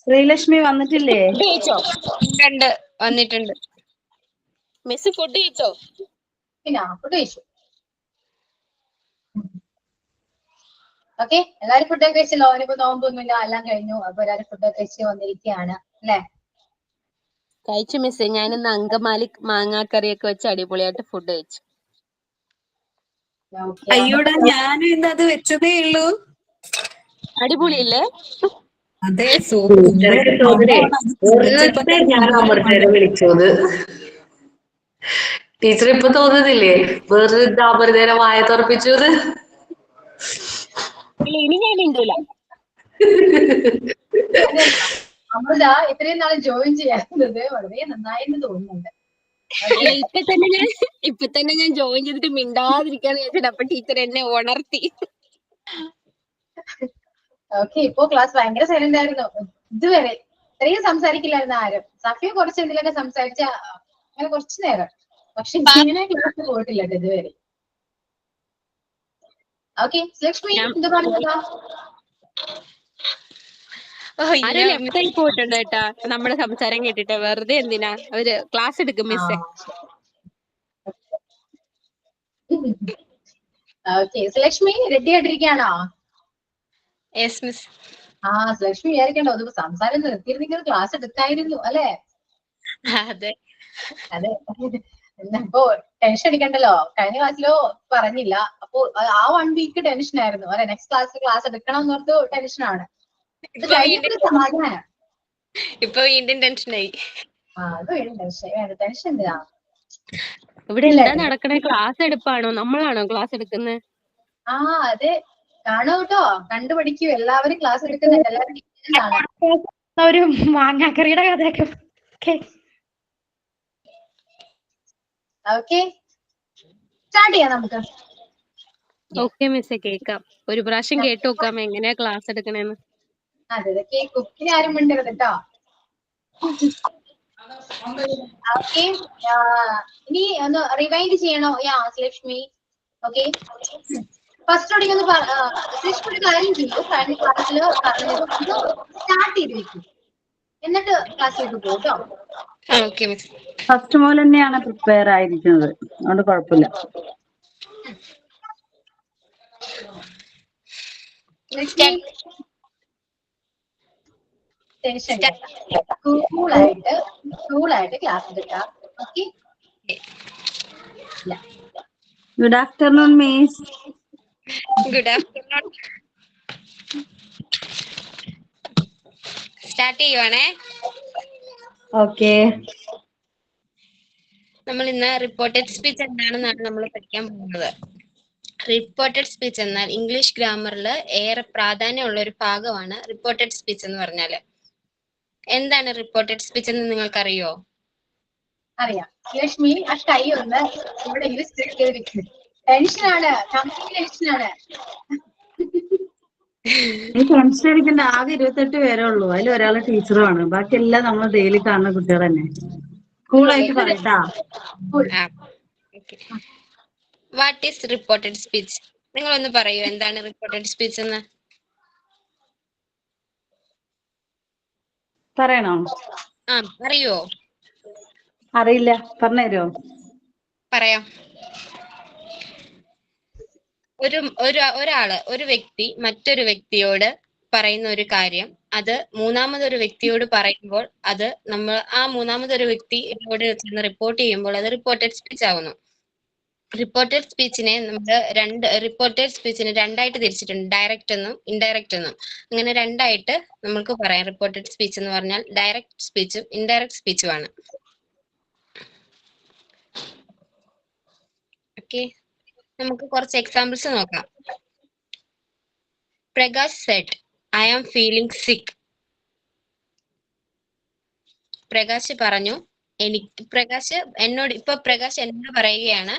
ശ്രീലക്ഷ്മി വന്നിട്ടില്ലേ? ഫുഡ് കഴിച്ചോ? ഉണ്ട്, വന്നിട്ടുണ്ട്. മെസ്സി ഫുഡ് കഴിച്ചോ? പിന്നെ ഫുഡ് കഴിച്ചു. ഓക്കെ, എല്ലാരും ഫുഡൊക്കെ കഴിച്ചല്ലോ. അവനിപ്പോ നോമ്പൊന്നുമില്ല, എല്ലാം കഴിഞ്ഞു. അപ്പൊ എല്ലാരും ഫുഡൊക്കെ കഴിച്ച് വന്നിരിക്കുകയാണ് അല്ലെ? കഴിച്ചു മിസ്സേ. ഞാനിന്ന് അങ്കമാലി മാങ്ങാക്കറിയൊക്കെ വെച്ച് അടിപൊളിയായിട്ട് ഫുഡ് കഴിച്ചു. അയ്യോടാ, ഞാനും ഇന്ന് അത് വെച്ചതേ ഉള്ളൂ. അടിപൊളിയല്ലേ? അതെ, ടീച്ചർക്ക് തോന്നണേ വെറുതെ ഞാൻ അമൃതേനെ വിളിച്ചോന്ന്. ടീച്ചർ ഇപ്പൊ തോന്നുന്നില്ലേ വെറുതെ അമൃതേനെ വായ തുറപ്പിച്ചത്? ഇനി ഞാൻ മിണ്ടൂല. അമൃത ഇത്രയും നാൾ ജോയിൻ ചെയ്യാറുള്ളത് വളരെ നന്നായെന്ന് തോന്നുന്നുണ്ട്. അല്ല, ഇപ്പൊ തന്നെ ഞാൻ ജോയിൻ ചെയ്തിട്ട് മിണ്ടാതിരിക്കാന്ന് വിചാരിച്ചിട്ട് അപ്പൊ ടീച്ചർ എന്നെ ഉണർത്തി. ഓക്കെ, ഇപ്പൊ ക്ലാസ് ഭയങ്കര സൈലന്റ് ആയിരുന്നു. ഇതുവരെ ഇത്രയും സംസാരിക്കില്ലായിരുന്നു ആരും. സഫിയ കുറച്ച് എന്തെങ്കിലുമൊക്കെ സംസാരിച്ച അങ്ങനെ കുറച്ചു നേരം, പക്ഷെ ഇങ്ങനെ ക്ലാസ് പോയിട്ടില്ല ഇതുവരെ. ഓക്കെ, ലക്ഷ്മി എന്ത് പറഞ്ഞതാ? ആരോ ലെഫ്റ്റ് ആയി പോയിട്ടുണ്ട് കേട്ടാ നമ്മുടെ സംസാരം കേട്ടിട്ട്. വെറുതെ എന്തിനാ അവര് ക്ലാസ് എടുക്കും മിസ്സേ. ഓക്കെ, ലക്ഷ്മി റെഡി ആയിട്ടിരിക്കുകയാണോ? Yes miss. ആ, ലക്ഷ്മി വിചാരിക്കണ്ടോ അത് സംസാരം നിർത്തിയിരുന്നെങ്കിൽ ക്ലാസ് എടുക്കായിരുന്നു അല്ലെ? അതെ അതെ. അപ്പോ ടെൻഷൻ അടിക്കണ്ടല്ലോ. കഴിഞ്ഞ ക്ലാസ്സിലോ പറഞ്ഞില്ല. അപ്പൊ ആ 1 വീക്ക് ടെൻഷൻ ആയിരുന്നു. അല്ലെ, നെക്സ്റ്റ് ക്ലാസ് എടുക്കണം എന്നോർത്ത് ടെൻഷനാണ്. ഇത് കഴിഞ്ഞൊരു സമാധാനം. ഇപ്പൊ വീണ്ടും ടെൻഷനായി. ആ, അത് വീണ്ടും ടെൻഷൻ. ടെൻഷൻ എന്തിനാ? ഇവിടെ എന്താ നടക്കണേ? ക്ലാസ് എടുപ്പാണോ? നമ്മളാണോ ക്ലാസ് എടുക്കുന്നത്? ആ അതെ, കാണൂ കേട്ടോ, കണ്ടുപഠിക്കൂ. എല്ലാവരും ക്ലാസ് എടുക്കുന്നുണ്ട്. എല്ലാവരും ഒരു മാങ്ങാക്കറിയുടെ കഥയൊക്കെ. ഓക്കെ, സ്റ്റാർട്ട് ചെയ്യാം നമുക്ക്. ഓക്കെ മിസ്സേ, കേക്കാം. ഒരു പ്രാവശ്യം കേട്ടു നോക്കാം എങ്ങനെയാ ക്ലാസ് എടുക്കണേന്ന്. അതെ, കേൾക്കും. ഇനി ആരും മിണ്ടരുത് കേട്ടോ. ഓക്കെ, ഇനി ഒന്ന് റിവൈൻഡ് ചെയ്യണോ? ലക്ഷ്മി. ഓക്കെ, ഫസ്റ്റ് ഓടിക്ക് ഒന്ന് ലക്ഷ്മി ഒരു കാര്യം ചെയ്യൂ. കഴിഞ്ഞ ക്ലാസ്സിൽ പറഞ്ഞത് ഒന്ന് സ്റ്റാർട്ട് ചെയ്ത് വെക്കും, എന്നിട്ട് ക്ലാസ്സിലേക്ക് പോട്ടോ. Okay miss. ഫസ്റ്റ് മുതൽ തന്നെയാണ് പ്രിപ്പയർ ആയിരിക്കുന്നത്, അതുകൊണ്ട് കുഴപ്പമില്ല. ലക്ഷ്മി ടെൻഷൻ കൂളായിട്ട് ക്ലാസ് എടുക്കാം. Okay, good afternoon miss. Good afternoon. Start ചെയ്യുവാണേ. ഓക്കെ, നമ്മൾ ഇന്ന് റിപ്പോർട്ടഡ് സ്പീച്ച് എന്താണെന്നാണ് നമ്മൾ പഠിക്കാൻ പോകുന്നത്. റിപ്പോർട്ടഡ് സ്പീച്ച് എന്നാൽ ഇംഗ്ലീഷ് ഗ്രാമറിൽ ഏറെ പ്രാധാന്യമുള്ള ഒരു ഭാഗമാണ് റിപ്പോർട്ടഡ് സ്പീച്ച് എന്ന് പറഞ്ഞാല്. എന്താണ് റിപ്പോർട്ടഡ് സ്പീച്ച് എന്ന് നിങ്ങൾക്കറിയോ? അറിയാം. ലക്ഷ്മി ആ കൈ ഒന്ന് ഇവിടെ ടെൻഷനാണ്, കമ്പനി ടെൻഷനാണ്. ഈ ടെൻഷൻ അടിക്കേണ്ട ആകെ 28 പേരേ ഉള്ളൂ. അതിൽ ഒരാള് ടീച്ചറുമാണ്. ബാക്കിയെല്ലാം നമ്മൾ ഡെയിലി കാണുന്ന കുട്ടികൾ തന്നെ. കൂളായിട്ട് പറയട്ടാ. What is reported speech? നിങ്ങളൊന്ന് പറയൂ, എന്താണ് റിപ്പോർട്ടഡ് സ്പീച്ച് എന്ന്? പറയണോ? അറിയോ? അറിയില്ല, പറഞ്ഞുതരുമോ? പറയാം. ഒരു വ്യക്തി മറ്റൊരു വ്യക്തിയോട് പറയുന്ന ഒരു കാര്യം അത് മൂന്നാമതൊരു വ്യക്തിയോട് പറയുമ്പോൾ അത് നമ്മൾ ആ മൂന്നാമതൊരു വ്യക്തിയോട് ചെന്ന് റിപ്പോർട്ട് ചെയ്യുമ്പോൾ അത് റിപ്പോർട്ടഡ് സ്പീച്ച് ആവുന്നു. റിപ്പോർട്ടഡ് സ്പീച്ചിനെ രണ്ടായിട്ട് തിരിച്ചിട്ടുണ്ട്, ഡയറക്റ്റ് എന്നും ഇൻഡയറക്റ്റ് എന്നും. അങ്ങനെ രണ്ടായിട്ട് നമുക്ക് പറയാം. റിപ്പോർട്ടഡ് സ്പീച്ച് എന്ന് പറഞ്ഞാൽ ഡയറക്റ്റ് സ്പീച്ചും ഇൻഡയറക്റ്റ് സ്പീച്ചുമാണ്. ഓക്കെ, നമുക്ക് കുറച്ച് എക്സാമ്പിൾസ് നോക്കാം. Prakash said I am feeling sick. Prakash പറഞ്ഞു പ്രകാശ് എന്നോട് പറയുകയാണ്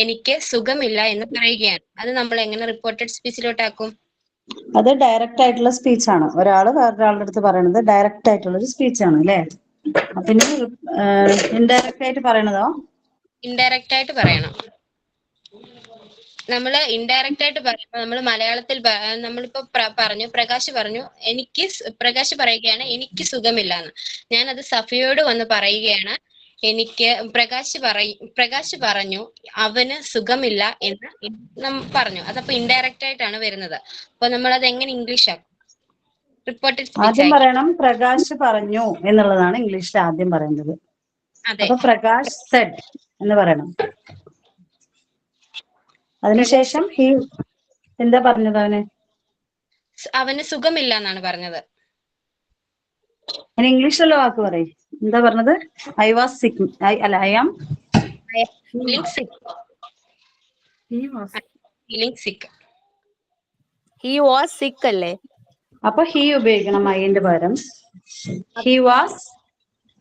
എനിക്ക് സുഖമില്ല എന്ന് പറയുകയാണ്. അത് നമ്മൾ എങ്ങനെ റിപ്പോർട്ടഡ് സ്പീച്ചിലോട്ടാക്കും? അത് ഡയറക്റ്റ് ആയിട്ടുള്ള സ്പീച്ച് ആണ്. ഒരാള് വേറൊരാളുടെ അടുത്ത് പറയണത് ഡയറക്റ്റ് ആയിട്ടുള്ള ഒരു സ്പീച്ച് ആണ് അല്ലേ? പിന്നെ ഇൻഡയറക്റ്റ് ആയിട്ട് പറയണതോ? ഇൻഡയറക്റ്റ് ആയിട്ട് പറയണം. നമ്മൾ ഇൻഡയറക്റ്റ് ആയിട്ട് പറയുമ്പോൾ നമ്മൾ മലയാളത്തിൽ നമ്മളിപ്പോ പ്രകാശ് പറയുകയാണ് എനിക്ക് സുഖമില്ല എന്ന്. ഞാനത് സഫിയോട് വന്ന് പറയുകയാണ് പ്രകാശ് പറഞ്ഞു അവന് സുഖമില്ല എന്ന് പറഞ്ഞു. അതപ്പോ ഇൻഡയറക്റ്റ് ആയിട്ടാണ് വരുന്നത്. അപ്പൊ നമ്മൾ അത് എങ്ങനെ ഇംഗ്ലീഷ് ആക്കും? റിപ്പോർട്ടഡ് സ്പീച്ച് ആദ്യം പറയണം പ്രകാശ് പറഞ്ഞു എന്നുള്ളതാണ് ഇംഗ്ലീഷിൽ ആദ്യം പറയേണ്ടത്. അപ്പൊ പ്രകാശ് സെഡ് എന്ന് പറയണം. അതിനുശേഷം ഹി എന്താ പറഞ്ഞത്? അവന് സുഖമില്ല എന്നാണ് പറഞ്ഞത്. ഇംഗ്ലീഷിലുള്ള വാക്ക് പറയും. എന്താ പറഞ്ഞത്? I was sick. I am feeling sick. He was sick അല്ലേ? അപ്പൊ ഹി ഉപയോഗിക്കണം ഐന്റെ പകരം. He was.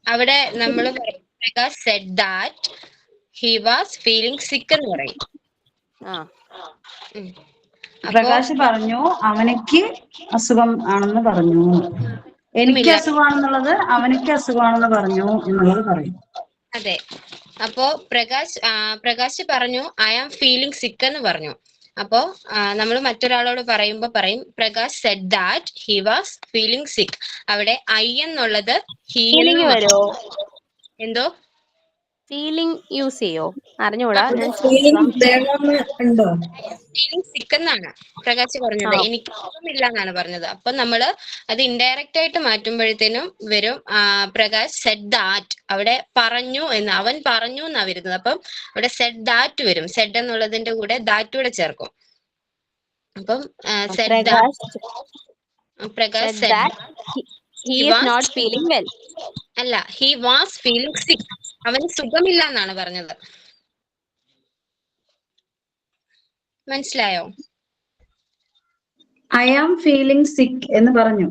അവിടെ നമ്മൾ Prakash said that he was feeling sick എന്ന് പറയും. പ്രകാശ് പറഞ്ഞു അവനിക്ക് അസുഖം ആണെന്ന് പറഞ്ഞു. എനിക്ക് അസുഖമാണെന്നുള്ളത് അവനിക്ക് അസുഖമാണെന്ന് പറഞ്ഞു എന്നുള്ളത് പറയും. അതെ. അപ്പോ പ്രകാശ് പറഞ്ഞു ഐ ആം ഫീലിംഗ് സിക്ക് എന്ന് പറഞ്ഞു. അപ്പോ നമ്മൾ മറ്റൊരാളോട് പറയുമ്പോ പറയും Prakash said that he was feeling സിക്ക്. അവിടെ ഐ എന്നുള്ളത് ഹി എന്തോ ഫീലിംഗ് യൂസ് ചെയ്യോ? അറിഞ്ഞൂടാ. ഫീലിംഗ് സിക്ക് എന്നാണ് പ്രകാശ് പറഞ്ഞത്. എനിക്ക് സുഖമില്ല എന്നാണ് പറഞ്ഞത്. അപ്പൊ നമ്മള് അത് ഇൻഡയറക്റ്റ് ആയിട്ട് മാറ്റുമ്പോഴത്തേനും വരും പ്രകാശ് സെഡ് ദാറ്റ്. അവിടെ പറഞ്ഞു എന്ന്, അവൻ പറഞ്ഞു എന്നാ വരുന്നത്. അപ്പം അവിടെ സെഡ് ദാറ്റ് വരും. സെഡ് എന്നുള്ളതിന്റെ കൂടെ ദാറ്റ് കൂടെ ചേർക്കും. അപ്പം Prakash said he is not feeling well. അല്ല, ഹി വാസ് ഫീലിംഗ് സിക്ക്. അവന് സുഖമില്ല എന്നാണ് പറഞ്ഞത്. മനസ്സിലായോ? ഐ ആം ഫീലിംഗ് സിക്ക് എന്ന് പറഞ്ഞു.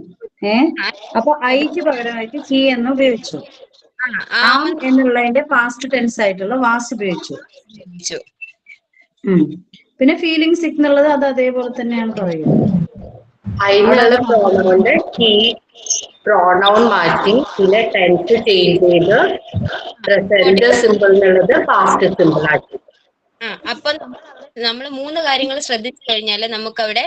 അപ്പൊ ഐക്ക് പകരമായിട്ട് ഹി എന്ന് ഉപയോഗിച്ചു. ആം എന്നുള്ളതിന്റെ പാസ്റ്റ് ടെൻസ് ആയിട്ടുള്ള വാസ് ഉപയോഗിച്ചു. പിന്നെ ഫീലിംഗ് സിക്ക് എന്നുള്ളത് അത് അതേപോലെ തന്നെയാണ് പറയുന്നത്. അതിനുള്ള പ്രോണൗണ്ട് ഹി പ്രോണൗൺ മാറ്റി പിന്നെ ടെൻസ് ചേഞ്ച് ചെയ്ത് പ്രസന്റ് സിമ്പിൾ എന്നുള്ളത് പാസ്റ്റ് സിമ്പിൾ ആക്കി. അപ്പൊ നമ്മൾ 3 കാര്യങ്ങൾ ശ്രദ്ധിച്ചു കഴിഞ്ഞാൽ നമുക്ക് അവിടെ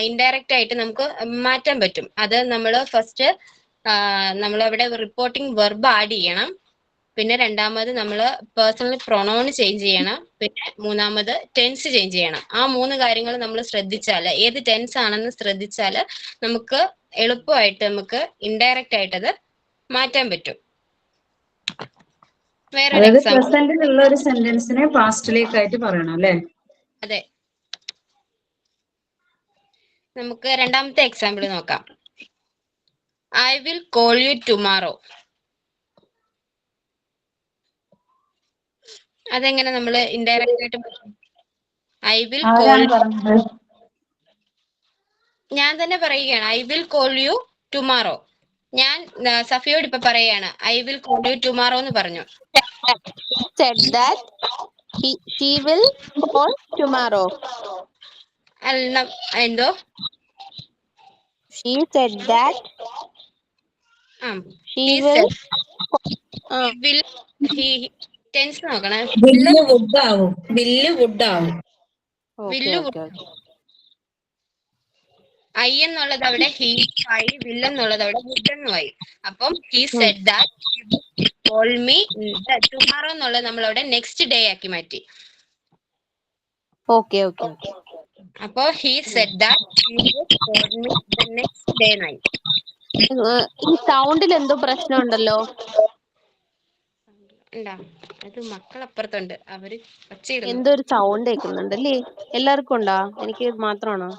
ഇൻഡയറക്റ്റ് ആയിട്ട് നമുക്ക് മാറ്റാൻ പറ്റും. അത് നമ്മൾ ഫസ്റ്റ് നമ്മളവിടെ റിപ്പോർട്ടിംഗ് വെർബ് ആഡ് ചെയ്യണം. പിന്നെ രണ്ടാമത് നമ്മൾ പേഴ്സണൽ പ്രൊണൗൺ ചേഞ്ച് ചെയ്യണം. പിന്നെ മൂന്നാമത് ടെൻസ് ചേഞ്ച് ചെയ്യണം. ആ 3 കാര്യങ്ങൾ നമ്മൾ ശ്രദ്ധിച്ചാൽ, ഏത് ടെൻസ് ആണെന്ന് ശ്രദ്ധിച്ചാൽ നമുക്ക് എളുപ്പമായിട്ട് നമുക്ക് ഇൻഡയറക്റ്റ് ആയിട്ട് അത് മാറ്റാൻ പറ്റും. പ്രസന്റിലുള്ള ഒരു സെന്റൻസിനെ പാസ്റ്റിലേക്കായിട്ട് പറയണം അല്ലേ? അതെ. നമുക്ക് രണ്ടാമത്തെ എക്സാമ്പിൾ നോക്കാം. I will call you tomorrow. അതെങ്ങനെ നമ്മൾ ഇൻഡയറക്റ്റ് ആയിട്ട് ഐ വിൽ കോൾ, ഞാൻ തന്നെ പറയുകയാണ് I will call you tomorrow. ഞാൻ സഫിയോട് ഇപ്പൊ പറയാണ് I will call you tomorrow എന്ന് പറഞ്ഞു. said that she will call tomorrow. എന്തോ She said that she will. Tense നോക്കണേ. വില്ല് വുഡ് ആവും. വില്ല് വുഡ് ആവും. Okay, okay, okay. ഐ എന്നുള്ളത് അവിടെ ഹീ ആയി, വിൽ എന്നുള്ളത് അവിടെ വുഡ് എന്നുമായി. അപ്പം he said that call me tomorrow എന്നുള്ളത് നമ്മൾ അവിടെ നെക്സ്റ്റ് ഡേ ആക്കി മാറ്റി. Okay, okay, okay. അപ്പോ he said that call me the next day ആയി. ഈ സൗണ്ടിൽ എന്തോ പ്രശ്നമുണ്ടല്ലോ. ഉണ്ടാ അത് മക്കളപ്പുറത്തുണ്ട്, അവര് ഒച്ചയിടുന്നു. എന്തോ ഒരു സൗണ്ട് കേൾക്കുന്നുണ്ടല്ലേ? എല്ലാവർക്കും ഉണ്ടോ? എനിക്ക് മാത്രമാണോ?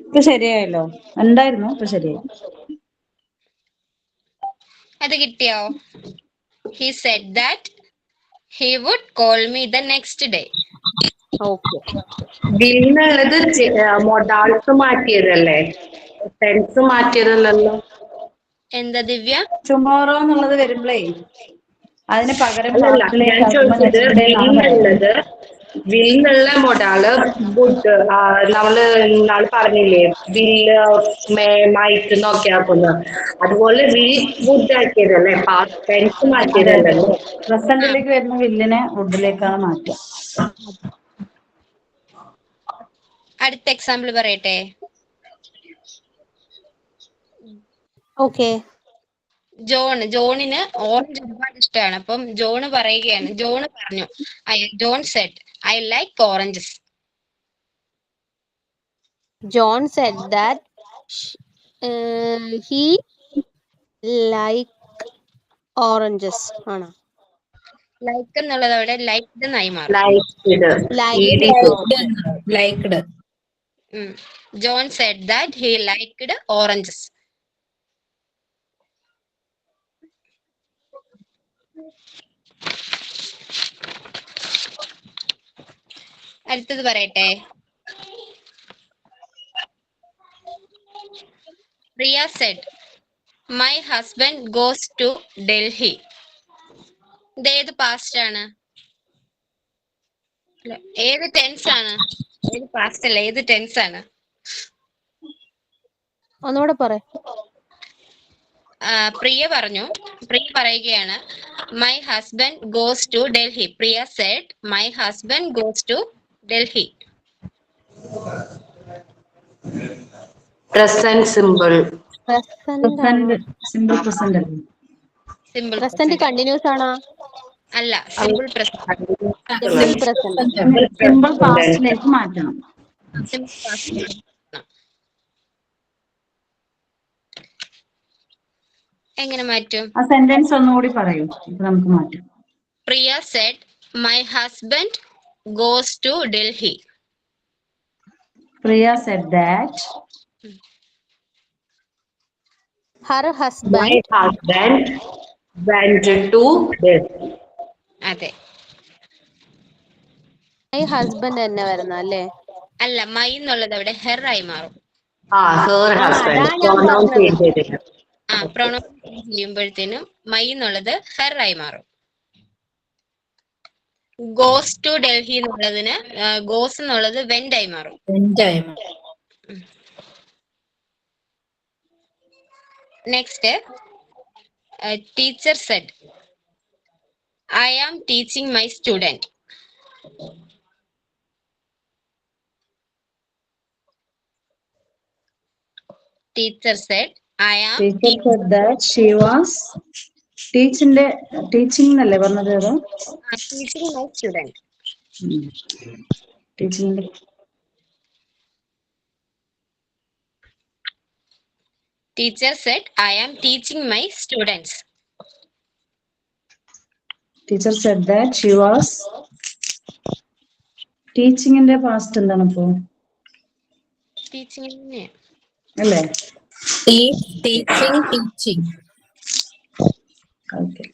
ഇപ്പൊ ശരിയായല്ലോ. ഉണ്ടായിരുന്നു, ഇപ്പൊ ശരിയായി. അത് കിട്ടിയോ? He said that he would call me the next day. Okay. വില്ലുള്ളത് മൊഡാൾസ് മാറ്റിയതല്ലേ, ടെൻസ് മാറ്റിയതല്ലല്ലോ. എന്താ ദിവ്യ? ടുമോറോ എന്നുള്ളത് വരുമ്പളേ അതിന് പകരം അല്ലല്ല, ഞാൻ ചോദിച്ചത് വില്ലുള്ളത് വില്ലുള്ള മൊഡാള് വുഡ്. നമ്മള് നാളെ പറഞ്ഞില്ലേ വില്ല് മൈറ്റ് എന്നൊക്കെ ആക്കുന്നു. അതുപോലെ വിൽ വുഡ് ആക്കിയതല്ലേ, പാസ്റ്റ് ടെൻസ് മാറ്റിയതല്ലല്ലോ. പ്രസന്റിലേക്ക് വരുന്ന വില്ലിനെ വുഡിലേക്കാണ് മാറ്റുക. അടുത്ത എക്സാമ്പിൾ പറയട്ടെ. ഓക്കെ. ജോണിന് ഓറഞ്ച് ഒരുപാട് ഇഷ്ടമാണ്. അപ്പം ജോൺ പറഞ്ഞു John said I like oranges. John said that he like oranges. ആണോ? ലൈക്ക് എന്നുള്ളത് അവിടെ ലൈക്ക്ഡ് എന്നായി മാറും. Liked. John said that he liked oranges. അടുത്തത് പറയട്ടെ. Priya said my husband goes to Delhi. ഇതേത് പാസ്റ്റ് ആണ്? ഏത് ടെൻസ് ആണ്? ഏത് പാസ്റ്റ് അല്ല, ഏത് ടെൻസ് ആണ്? ഒന്നുകൂടെ പറ. പ്രിയ പറയുകയാണ് my husband goes to Delhi. Priya said my husband goes to Delhi. Present simple. Simple present. Present continuous ആണോ? അല്ല, simple present. Simple present. Simple പാസ്റ്റിലേക്ക് മാറ്റണം. Simple past. എങ്ങനെ മാറ്റും? ആ സെന്റൻസ് ഒന്നുകൂടി പറയൂ, നമുക്ക് മാറ്റാം. Priya said my husband goes to Delhi. Priya said that her My husband went to Delhi. അതെ, my husband തന്നെ വരുന്ന അല്ലേ? അല്ല, മൈ എന്നുള്ളത് അവിടെ ഹെർ ആയി മാറും. Her husband. അതാ ഞാൻ പറഞ്ഞത്. പ്രൊണൗൺ ചെയ്യുമ്പോഴത്തേനും മൈ എന്നുള്ളത് ഹെർ ആയി മാറും. ഗോസ് ടു ഡൽഹി എന്നുള്ളതിന് ഗോസ് എന്നുള്ളത് വെന്റ് ആയി മാറും. Next, teacher said I am teaching my student. Teacher said I am she was teaching എന്നല്ലേ പറഞ്ഞത്? Teaching my student. Teaching. Teacher said, I am teaching my students. Teacher said that she was teaching in the past എന്താണ് ഇപ്പോ? Teaching തന്നെ അല്ലേ? Teaching. Okay.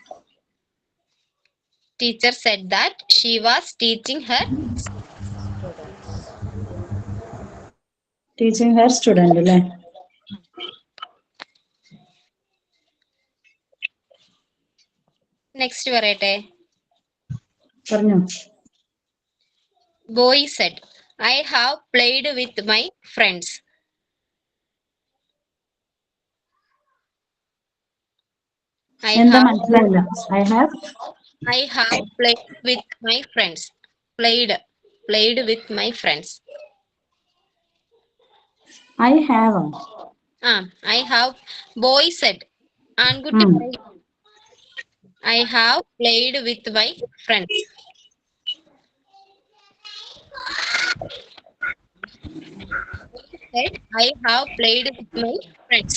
Teacher said that she was teaching her Teaching her student അല്ലേ? Next പറയട്ടെ. പറഞ്ഞു. Boy said I have played with my friends. എന്താ മനസ്സിലായില്ല? I have played with my friends. Played with my friends. I have. I have. Boy said. ആൺകുട്ടി പറയും. I have played with my friends. Said I have played with my friends.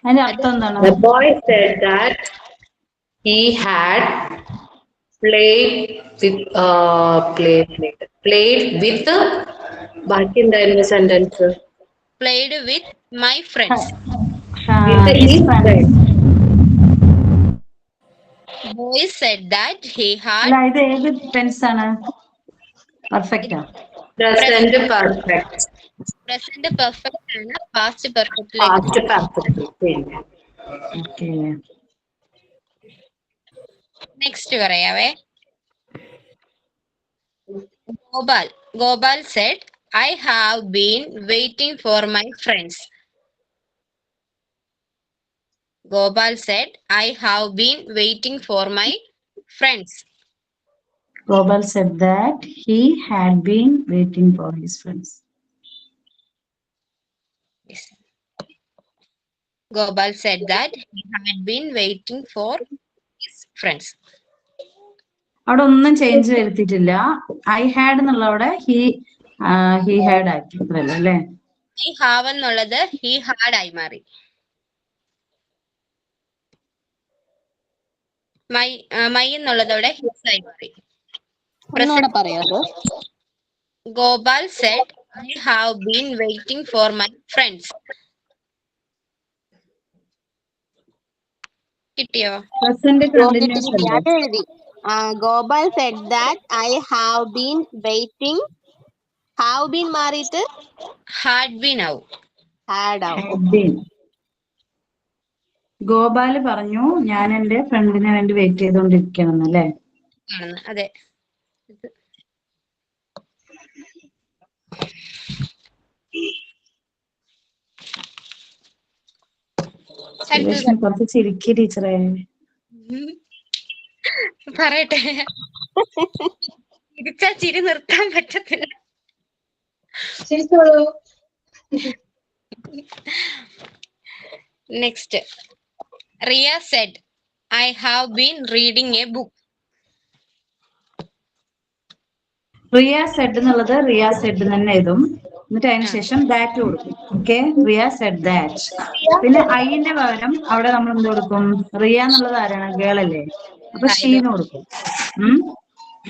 അതിന്റെ അർത്ഥം എന്താണ്? The boy said that he had played with ബാക്കി എന്തായിരുന്നു sentence? Played with my friends. His friends. Boy said that he had. അല്ല, ഇത് ഏത് tense ആണ്? പെർഫെക്റ്റാ? Present perfect. Present perfect ആണ്. Past perfect. Past perfect. Okay. Next പറയാവേ. Gopal said, I have been waiting for my friends. Gopal said, I have been waiting for my friends. Gopal said that he had been waiting for his friends. Yes. Gopal said that he had been waiting for his friends. അവിടെ ഒന്നും change വരുത്തിയിട്ടില്ല. I had എന്നുള്ളവിടെ he had ആക്കി അല്ലേ? I have എന്നുള്ളത് he had ആയി മാറി. My എന്നുള്ളത് അവിടെ his ആയി മാറി. ഒന്നുകൂടെ പറയാമോ? Gopal said, I have been waiting for my friends. കിട്ടിയോ? പ്രസന്റ് കണ്ടിന്യൂസ് നോക്കിയിട്ടില്ല. അല്ലേ? അത് എഴുതി. Gopal said that I have been waiting. Have been മാറിയിട്ട് Had been ആവും. had ആവും. Had been. ഗോപാല് പറഞ്ഞു ഞാൻ എന്റെ ഫ്രണ്ടിന് വേണ്ടി വെയിറ്റ് ചെയ്തോണ്ടിരിക്കണം അല്ലേ? ആണെന്ന്. അതെ. സുരേഷിന് കുറച്ച് ചിരിക്കി ടീച്ചറെ. പറയട്ടെ. തിരിച്ചാ ചിരി നിർത്താൻ പറ്റത്തില്ല. ചിരിച്ചോളൂ. Next. Riya said I have been reading a book. Riya said എന്നുള്ളത് റിയ സെഡ് തന്നെ എഴുതും. എന്നിട്ട് അതിന് ശേഷം ദാറ്റ് കൊടുക്കും. Okay, Riya said that. പിന്നെ ഐന്റെ പകരം അവിടെ നമ്മൾ എന്ത് കൊടുക്കും? റിയ എന്നുള്ളത് ആരാണ്? ഗേൾ അല്ലേ? അപ്പൊ ഷീന്ന് കൊടുക്കും.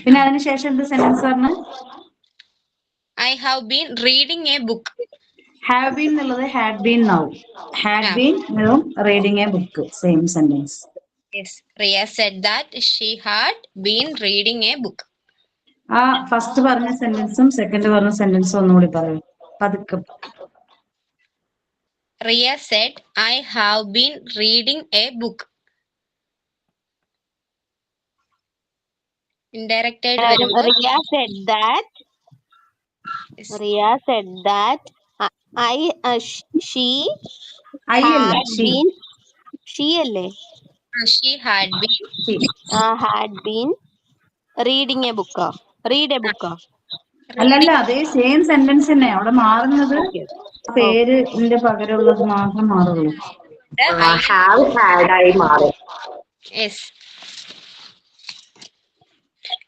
പിന്നെ അതിനുശേഷം എന്ത് സെന്റൻസ് പറഞ്ഞു? I have been reading a book. Have been എന്നുള്ളത് had been now. Had been reading a book. Same sentence. Yes. Riya said that she had been reading a book. ആ ഫസ്റ്റ് പറഞ്ഞ സെന്റൻസും സെക്കൻഡ് പറഞ്ഞ സെന്റൻസും ഒന്നുകൂടി പറയും പതുക്കെ. Riya said, I have been reading a book. Indirect ആയിട്ട് വരുമ്പോൾ Riya said that. Riya said that she അല്ലേ? she had been reading a book. Read a book. അല്ലല്ല, അതേ സെയിം സെന്റൻസ് തന്നെ. അവിടെ മാറുന്നത് പേരിന്റെ പകരമുള്ളത് മാത്രം മാറുള്ളൂ. ഹാവ് ഹാഡ് ആയി മാറും. Yes.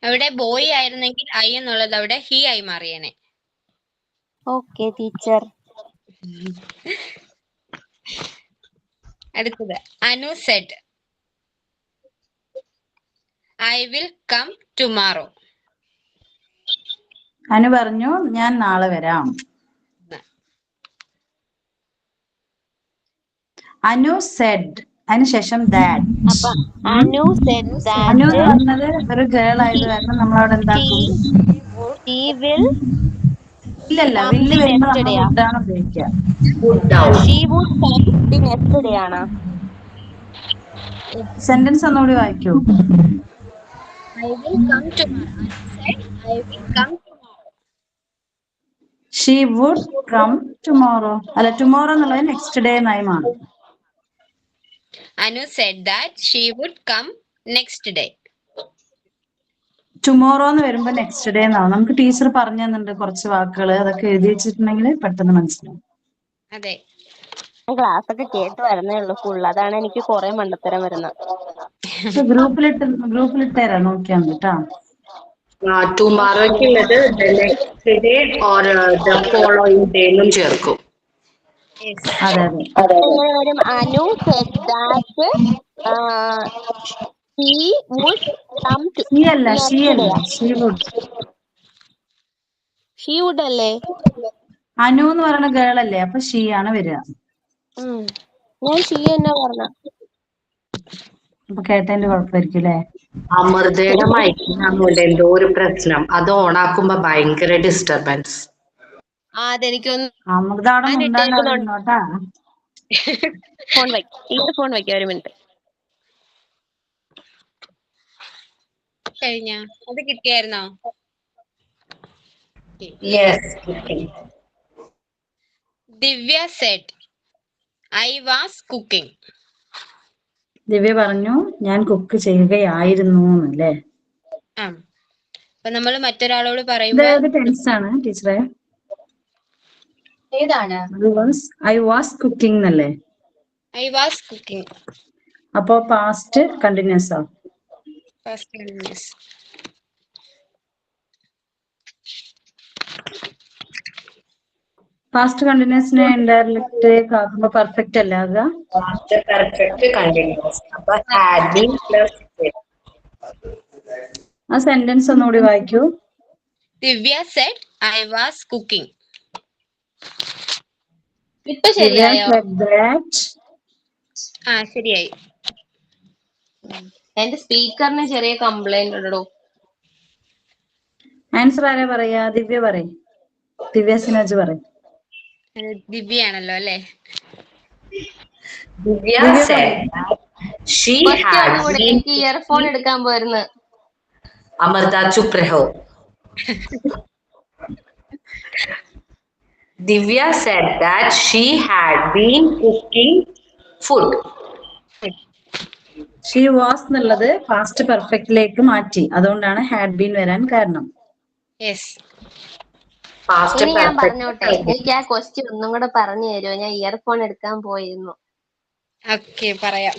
അവിടെ ബോയ് ആയിരുന്നെങ്കിൽ ഐ എന്നുള്ളത് അവിടെ ഹി ആയി മാറിയേനെ. Okay teacher. അടുത്തത്. Anu said I will come tomorrow. Anu പറഞ്ഞു ഞാൻ നാളെ വരാം. അനു സെഡ് അതിനുശേഷം ദാറ്റ്. അപ്പൊ അനു said that അനു എന്ന് പറഞ്ഞത് ഒരു ഗേൾ ആയത് കാരണം നമ്മളവിടെ എന്താക്കും? ഇല്ലല്ല, വില്ല് വരുമ്പോ നമ്മൾ വുഡാണ് ഉപയോഗിക്കുക. she would come in yesterday ആണ്. സെന്റൻസ് ഒന്നുകൂടി വായിക്കൂ. I will come tomorrow. Anu said, I will come tomorrow. She would come tomorrow. അല്ല, ടുമോറോ എന്നുള്ളത് നെക്സ്റ്റ് ഡേ നയമാണ്. Anu said that she would come next day. Tomorrow എന്ന് വരുമ്പോ next day എന്നാവും. നമുക്ക് ടീച്ചർ പറഞ്ഞു തന്നിട്ടുണ്ട് കുറച്ച് വാക്കുകൾ, അതൊക്കെ എഴുതി വെച്ചിട്ടുണ്ടെങ്കിൽ പെട്ടെന്ന് മനസ്സിലാവും. അതെ. ക്ലാസ് ഒക്കെ കേട്ട് വരുന്നേ ഉള്ളൂ ഫുൾ. അതാണ് എനിക്ക് കുറെ മണ്ടത്തരം വരുന്നത്. ഗ്രൂപ്പിലിട്ടേരാ, നോക്കിയാൽ മതി കേട്ടോ. ടുമാറോയ്ക്കുള്ളത് the next day or the following day എന്നും ചേർക്കും. അതെ എങ്ങനെ വരും? Anu said that he would come to she അല്ല, ഷീ അല്ല, ഷീ വുഡ്. she would അല്ലേ? അനു എന്ന് പറയുന്ന ഗേൾ അല്ലേ, അപ്പൊ ഷീ ആണ് വരിക. ഞാൻ she എന്നാ പറഞ്ഞ. അപ്പൊ കേട്ടതിന്റെ കുഴപ്പമായിരിക്കും അല്ലേ? അമൃതയുടെ മൈക്കിനാണുണ്ട് എന്തോ ഒരു പ്രശ്നം. അത് ഓണാക്കുമ്പോ ഭയങ്കര ഡിസ്റ്റർബൻസ്. അതെനിക്കൊന്ന് അമൃത അവിടെ മുണ്ടാണ്ടാ. ഫോൺ ഫോൺ വയ്ക്കാം, ഒരു മിനിറ്റ്. കഴിഞ്ഞ അത് കിട്ടിയായിരുന്നോ? ദിവ്യ said, I was cooking. ദിവ്യ പറഞ്ഞു ഞാൻ കുക്ക് ചെയ്യുകയായിരുന്നു അല്ലേ? അപ്പൊ നമ്മൾ മറ്റൊരാളോട് പറയുമ്പോ ടെൻസ് ആണ് ടീച്ചറെ. ഏതാണ്? ഐ വാസ് കുക്കിംഗ് എന്നല്ലേ? I was cooking. അപ്പോ പാസ്റ്റ് കണ്ടിന്യൂസ് ആവും. Past continuous. പാസ്റ്റ് കണ്ടിന്യൂസിനെ ഇൻഡയറക്റ്റ് ആക്കുമ്പോ പെർഫെക്റ്റ് അല്ലേ ആകുക? Past perfect continuous. അപ്പൊ had been plus ആ സെന്റൻസ് ഒന്നുകൂടി വായിക്കൂ. ദിവ്യ said, I was cooking. ഇപ്പൊ ശരിയായോ? ശരിയായി. എന്റെ സ്പീക്കറിന് ചെറിയ കംപ്ലൈന്റ് ഉണ്ടോ? ആൻസർ ആരാ പറയാ? ദിവ്യ പറയും. ദിവ്യ സിനോജ് പറയും. ദിവ്യയാണല്ലോ അല്ലേ? Divya said that she had been. എനിക്ക് ഇയർഫോൺ എടുക്കാൻ പോയിരുന്നു. അമൃത ചുപ് രഹോ. Divya said that she had been cooking food. She was എന്നുള്ളത് പാസ്റ്റ് പെർഫെക്റ്റിലേക്ക് മാറ്റി, അതുകൊണ്ടാണ് ഹാഡ് ബീൻ വരാൻ കാരണം. ഇനി ഞാൻ പറഞ്ഞോട്ടെ, എനിക്ക് ആ ക്വസ്റ്റ്യൻ ഒന്നും കൂടെ പറഞ്ഞു തരുമോ? ഞാൻ ഇയർഫോൺ എടുക്കാൻ പോയിരുന്നു. ഓക്കെ, പറയാം.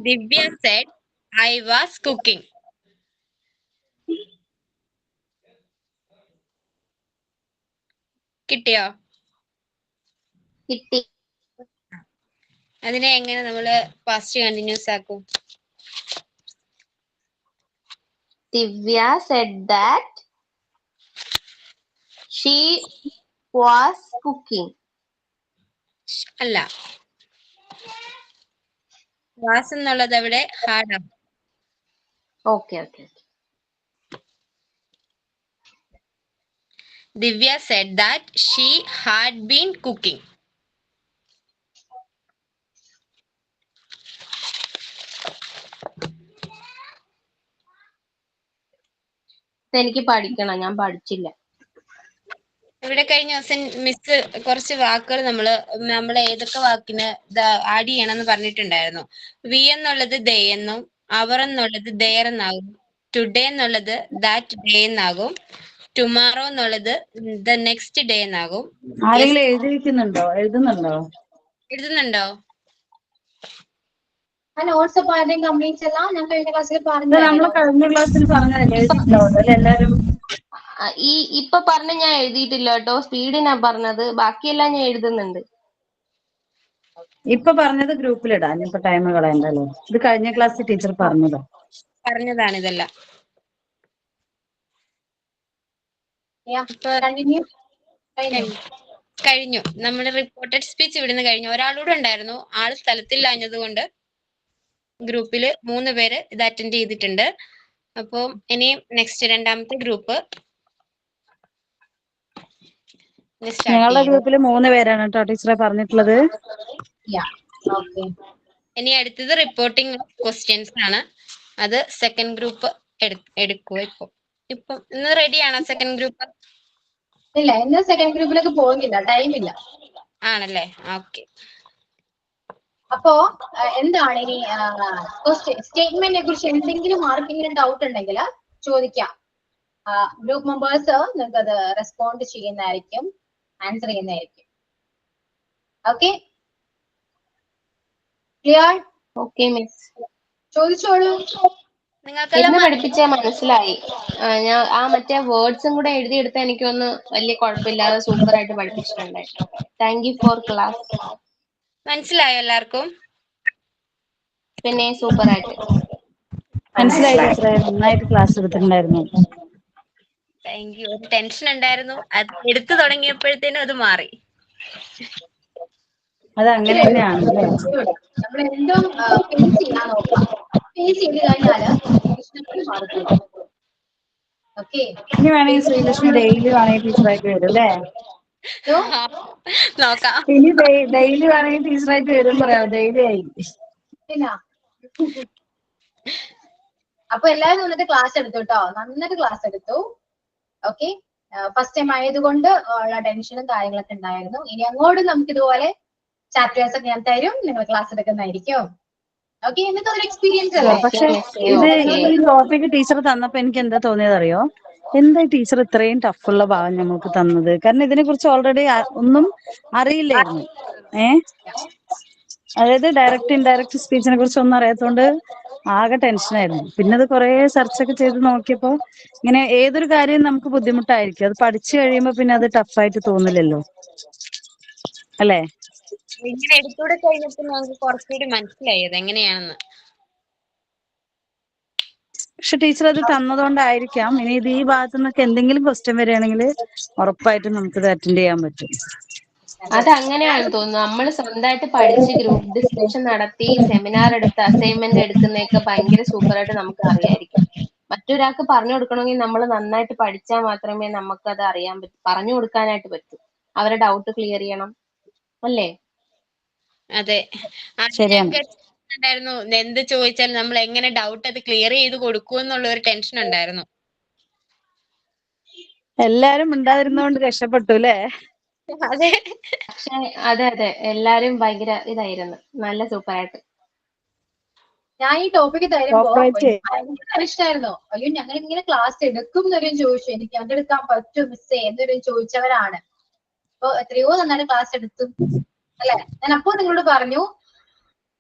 ദിവ്യ said, I was cooking. കിട്ടിയോ? കിട്ടി. അതിനെ എങ്ങനെ നമ്മള് പാസ്റ്റ് കണ്ടിന്യൂസ് ആക്കും? ദിവ്യ said that she was cooking. അല്ല, വാസ് എന്നുള്ളത് അവിടെ ഹാഡ് ആണ്. Okay. Divya said that she had been cooking. എനിക്ക് പഠിക്കണം, ഞാൻ പഠിച്ചില്ല. ഇവിടെ കഴിഞ്ഞ ദിവസം മിസ് കുറച്ച് വാക്കുകൾ നമ്മൾ ഏതൊക്കെ വാക്കിന് ആഡ് ചെയ്യണം എന്ന് പറഞ്ഞിട്ടുണ്ടായിരുന്നു. വി എന്നുള്ളത് ദേ എന്നും, അവർ എന്നുള്ളത് ദെയർ എന്നാകും, ടുഡേ എന്നുള്ളത് ദാറ്റ് ഡേ എന്നാകും, ടുമാറോ എന്നുള്ളത് ദ നെക്സ്റ്റ് ഡേ എന്നാകും. ആരെങ്കിലും എഴുതുന്നുണ്ടോ? എഴുതുന്നുണ്ടോ? നോട്ട്സ് ഒക്കെ ആരുടെയും കംപ്ലീറ്റ് അല്ല. ഞാൻ കഴിഞ്ഞ ക്ലാസ്സിൽ പറഞ്ഞു. കഴിഞ്ഞ ക്ലാസ്സിൽ പറഞ്ഞതല്ലേ എല്ലാരും? ഇപ്പൊ പറഞ്ഞ ഞാൻ എഴുതിയിട്ടില്ല കേട്ടോ, സ്പീഡിനാ പറഞ്ഞത്. ബാക്കിയെല്ലാം ഞാൻ എഴുതുന്നുണ്ട്. ഇപ്പൊ പറഞ്ഞത് ഗ്രൂപ്പിലിടാൻ. ഇപ്പൊ ടൈം കളയണ്ടല്ലോ. ഇത് കഴിഞ്ഞ ക്ലാസ്സിൽ ടീച്ചർ പറഞ്ഞതാണ് ഇതെല്ലാം. കഴിഞ്ഞു. നമ്മുടെ റിപ്പോർട്ടഡ് സ്പീച്ച് ഇവിടുന്ന് കഴിഞ്ഞു. ഒരാളൂടെ ഉണ്ടായിരുന്നു, ആള് സ്ഥലത്തില്ലാഞ്ഞത് കൊണ്ട് ഗ്രൂപ്പില് 3 പേര് ഇത് അറ്റൻഡ് ചെയ്തിട്ടുണ്ട്. അപ്പൊ ഇനി നെക്സ്റ്റ് രണ്ടാമത്തെ ഗ്രൂപ്പ് ഞങ്ങളുടെ ഗ്രൂപ്പിൽ 3 പേരാണ് കേട്ടോ ടീച്ചറെ പറഞ്ഞിട്ടുള്ളത്. ഇനി അടുത്തത് റിപ്പോർട്ടിംഗ് ക്വസ്റ്റ്യൻസ് ആണ്. അത് സെക്കൻഡ് ഗ്രൂപ്പ് എടുക്കുക. ഇപ്പം ഇന്ന് റെഡിയാണോ സെക്കൻഡ് ഗ്രൂപ്പ്? ഇല്ല, ഇന്ന് സെക്കൻഡ് ഗ്രൂപ്പിലേക്ക് പോകുന്നില്ല, ടൈം ഇല്ല. ആണല്ലേ, ഓക്കെ. അപ്പോ എന്താണ് ഇനി സ്റ്റേറ്റ്മെന്റിനെ കുറിച്ച് എന്തെങ്കിലും ആർക്കെങ്കിലും ഡൗട്ട് ഉണ്ടെങ്കിൽ ചോദിക്കാം. ഗ്രൂപ്പ് മെമ്പേഴ്സ് നിങ്ങൾക്ക് അത് റെസ്പോണ്ട് ചെയ്യുന്നതായിരിക്കും, ആൻസർ ചെയ്യുന്നതായിരിക്കും. Okay, clear? Okay miss. ചോദിച്ചോളൂ. ഇന്ന് പഠിപ്പിച്ച മനസ്സിലായി. ഞാൻ മറ്റേ വേർഡ്സും കൂടെ എഴുതിയെടുത്ത എനിക്കൊന്ന് വലിയ കുഴപ്പമില്ലാതെ സൂപ്പർ ആയിട്ട് പഠിപ്പിച്ചിട്ടുണ്ടായി. Thank you for class. മനസ്സിലായോ എല്ലാവർക്കും? പിന്നെ സൂപ്പർ ആയിട്ട് മനസ്സിലായി ടീച്ചറെ, നന്നായിട്ട് ക്ലാസ് എടുത്തിട്ടുണ്ടായിരുന്നു. Thank you. ഒരു ടെൻഷൻ ഉണ്ടായിരുന്നു, അത് എടുത്തു തുടങ്ങിയപ്പോഴത്തേനും അത് മാറി. അത് അങ്ങനെ തന്നെയാണ് അല്ലേ? നമ്മൾ എന്തും ഫേസ് ചെയ്യാൻ നോക്കാം. ഫേസ് ചെയ്ത് കഴിഞ്ഞാല് മാറിക്കോളും. ഓക്കെ, ഇനി വേണമെങ്കിൽ ശ്രീലക്ഷ്മി ഡെയിലി വേണമെങ്കിൽ ടീച്ചറായിട്ട് വരും അല്ലേ? നോക്കാം. ഇനി ഡെയിലി വേണമെങ്കിൽ ടീച്ചറായിട്ട് വരും പറയാം. ഡെയിലി ആയി പിന്നെ അപ്പൊ എല്ലാവരും നന്നായിട്ട് ക്ലാസ് എടുത്തു കേട്ടോ, നന്നായിട്ട് ക്ലാസ് എടുത്തു. ഓക്കെ, ഫസ്റ്റ് ടൈം ആയതുകൊണ്ട് ഉള്ള ടെൻഷനും കാര്യങ്ങളൊക്കെ ഉണ്ടായിരുന്നു. ഇനി അങ്ങോട്ട് നമുക്ക് ഇതുപോലെ ചാപ്റ്റേഴ്സ് ഒക്കെ ഞാൻ തരും, നിങ്ങൾ ക്ലാസ് എടുക്കുന്നതായിരിക്കും. ഓക്കെ, എന്നിട്ട് ഒരു എക്സ്പീരിയൻസ് അല്ലേ? പക്ഷെ ഈ ടോപ്പിക് ടീച്ചർ തന്നപ്പോ എനിക്ക് എന്താ തോന്നിയത് അറിയോ? എന്താ ടീച്ചർ ഇത്രയും ടഫുള്ള ഭാഗം ഞങ്ങൾക്ക് തന്നത്? കാരണം ഇതിനെ കുറിച്ച് ഓൾറെഡി ഒന്നും അറിയില്ലായിരുന്നു. അതായത് ഡയറക്റ്റ് ഇൻഡയറക്റ്റ് സ്പീച്ചിനെ കുറിച്ച് ഒന്നും അറിയാത്തതുകൊണ്ട് ആകെ ടെൻഷനായിരുന്നു. പിന്നെ അത് കുറെ സെർച്ച് ഒക്കെ ചെയ്ത് നോക്കിയപ്പോ ഇങ്ങനെ ഏതൊരു കാര്യം നമുക്ക് ബുദ്ധിമുട്ടായിരിക്കും, അത് പഠിച്ചു കഴിയുമ്പോ പിന്നെ അത് ടഫായിട്ട് തോന്നില്ലല്ലോ അല്ലേ? ഇങ്ങനെ എടുത്തൂടെ കഴിഞ്ഞപ്പോൾ ഞങ്ങൾക്ക് കുറച്ചുകൂടി മനസ്സിലായി അത് എങ്ങനെയാണെന്ന്. പക്ഷെ ടീച്ചർ അത് തന്നതുകൊണ്ടായിരിക്കാം ഇനി ഇത് ഈ ഭാഗത്തു നിന്നൊക്കെ എന്തെങ്കിലും ക്വസ്റ്റ്യൻ വരികയാണെങ്കിൽ ഉറപ്പായിട്ടും നമുക്കിത് അറ്റൻഡ് ചെയ്യാൻ പറ്റും. അത് അങ്ങനെയാണെന്ന് തോന്നുന്നു. നമ്മൾ സ്വന്തമായിട്ട് പഠിച്ച് ഗ്രൂപ്പ് ഡിസ്കഷൻ നടത്തി സെമിനാർ എടുത്ത് അസൈൻമെന്റ് എടുക്കുന്നതൊക്കെ ഭയങ്കര സൂപ്പറായിട്ട് നമുക്ക് അറിയായിരിക്കും. മറ്റൊരാൾക്ക് പറഞ്ഞു കൊടുക്കണമെങ്കിൽ നമ്മൾ നന്നായിട്ട് പഠിച്ചാൽ മാത്രമേ നമുക്കത് അറിയാൻ പറ്റൂ, പറഞ്ഞു കൊടുക്കാനായിട്ട് പറ്റൂ. അവരെ ഡൗട്ട് ക്ലിയർ ചെയ്യണം അല്ലേ? അതെ, ശരിയാണ്. ഉണ്ടായിരുന്നു. എന്ത് ചോദിച്ചാലും നമ്മൾ എങ്ങനെ ഡൗട്ട് അത് ക്ലിയർ ചെയ്ത് കൊടുക്കുമെന്നുള്ള ഒരു ടെൻഷൻ ഉണ്ടായിരുന്നു. എല്ലാരും ഉണ്ടായിരുന്നോണ്ട് രക്ഷപ്പെട്ടു അല്ലേ? അതെ, പക്ഷെ അതെ എല്ലാരും ഭയങ്കര ഇതായിരുന്നു, നല്ല സൂപ്പറായിട്ട്. ഞാൻ ഈ ടോപ്പിക്ക് തരുമ്പോ കോപ്പറേറ്റ് ഭയങ്കര ഇഷ്ടമായിരുന്നു. അയ്യോ ഞങ്ങൾ ഇങ്ങനെ ക്ലാസ് എടുക്കും എന്നൊരു ചോദിച്ചു, എനിക്ക് പങ്കെടുക്കാൻ പറ്റും മിസ്സേ എന്നൊരു ചോദിച്ചവരാണ്. അപ്പൊ എത്രയോ നന്നായിട്ട് ക്ലാസ് എടുത്തു അല്ലെ? ഞാൻ അപ്പോ നിങ്ങളോട് പറഞ്ഞു,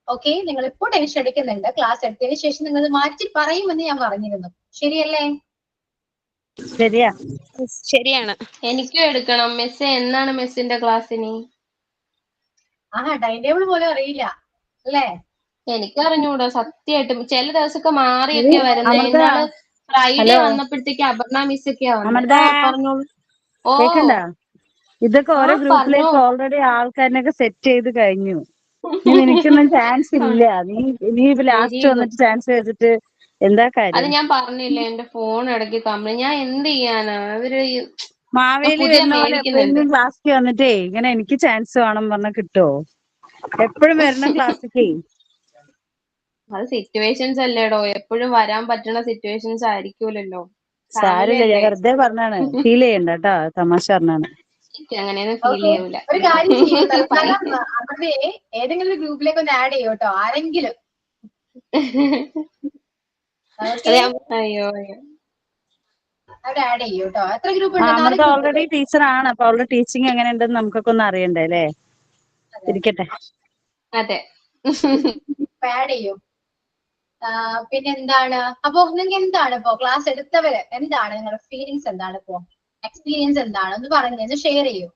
ഓക്കെ നിങ്ങൾ ഇപ്പോ ടെൻഷൻ എടുക്കുന്നുണ്ട്, ക്ലാസ് എടുത്തതിന് ശേഷം നിങ്ങൾ മാറ്റി പറയുമെന്ന് ഞാൻ പറഞ്ഞിരുന്നു. ശരിയല്ലേ? ശരിയാ, ശരിയാണ്. എനിക്കും എടുക്കണം. മെസ്സി എന്നാണ് മെസ്സിന്റെ ക്ലാസ്സിന്? ടൈം ടേബിൾ പോലും അറിയില്ല അല്ലേ? എനിക്ക് അറിഞ്ഞൂടാ സത്യമായിട്ടും. ചില ദിവസമൊക്കെ മാറിയൊക്കെ വരുന്നത്. അമൃത, ഇന്നാള് ഫ്രൈഡേ ഹലോ വന്നപ്പോഴത്തേക്ക് അപർണ മിസ് ഒക്കെയാ വന്നത്. അമൃത, പറഞ്ഞോളൂ. ഓ കേക്കണ്ട? ഇതൊക്കെ ഓരോ പറഞ്ഞോ. ഗ്രൂപ്പിലേക്ക് ഓൾറെഡി ആൾക്കാരനൊക്കെ സെറ്റ് ചെയ്ത് കഴിഞ്ഞു. ഇനി നിനക്കൊന്നും ചാൻസ് ഇല്ല. നീ ലാസ്റ്റ് വെരി ഗുഡ്. വന്നിട്ട് ചാൻസ് വെച്ചിട്ട് എന്താ അത് കാര്യം? ഞാൻ പറഞ്ഞില്ലേ, എന്റെ ഫോൺ ഇടയ്ക്ക് കംപ്ലൈന്റ്. ഞാൻ എന്ത് ചെയ്യാനാ? അവര് മാവേലി പുതിയ വരുന്ന പോലെ മേടിക്കുന്നുണ്ട്. എപ്പോഴെങ്കിലും ക്ലാസ്സിൽ വന്നിട്ടേ ഇങ്ങനെ എനിക്ക് ചാൻസ് വേണം പറഞ്ഞാൽ കിട്ടുമോ? എപ്പോഴും വരണം ക്ലാസ്സിക്ക്. അത് സിറ്റുവേഷൻസ് അല്ലേടോ, എപ്പോഴും വരാൻ പറ്റുന്ന സിറ്റുവേഷൻസ് ആയിരിക്കൂലല്ലോ. ഫാമിലി സാരില്ല, ഞാൻ അല്ലേ. വെറുതെ പറഞ്ഞാണ്, ഫീൽ ചെയ്യണ്ട കേട്ടോ, തമാശ പറഞ്ഞാണ്. എനിക്ക് അങ്ങനെയൊന്നും ഫീൽ ഓക്കെ, ചെയ്യൂല. ഒരു കാര്യം ചെയ്യൂ, തൽക്കാലം അവരുടെ ഏതെങ്കിലും ഒരു ഗ്രൂപ്പിലേക്ക് ഒന്ന് ആഡ് ചെയ്യൂ കേട്ടോ, ആരെങ്കിലും. അയ്യോ അവിടെ ആഡ് ചെയ്യൂ കേട്ടോ. എത്ര ഗ്രൂപ്പ് ഉണ്ട്? 4 അമൃത ഗ്രൂപ്പ്. ഓൾറെഡി ടീച്ചറാണ്, അപ്പൊ അവളുടെ ടീച്ചിങ് എങ്ങനെ ഉണ്ടെന്ന് നമുക്കൊക്കെ ഒന്ന് അറിയണ്ടേ അല്ലേ? ഇരിക്കട്ടെ. അതെ. ആഡ് ചെയ്യൂ. പിന്നെ എന്താണ് അപ്പൊ നിങ്ങൾക്ക് എന്താണ് ഇപ്പോ ക്ലാസ് എടുത്തവര് എന്താണ് നിങ്ങളുടെ ഫീലിങ്സ്, എന്താണ് ഇപ്പോ എക്സ്പീരിയൻസ് എന്താണ് ഒന്ന് പറഞ്ഞു ഷെയർ ചെയ്യൂ.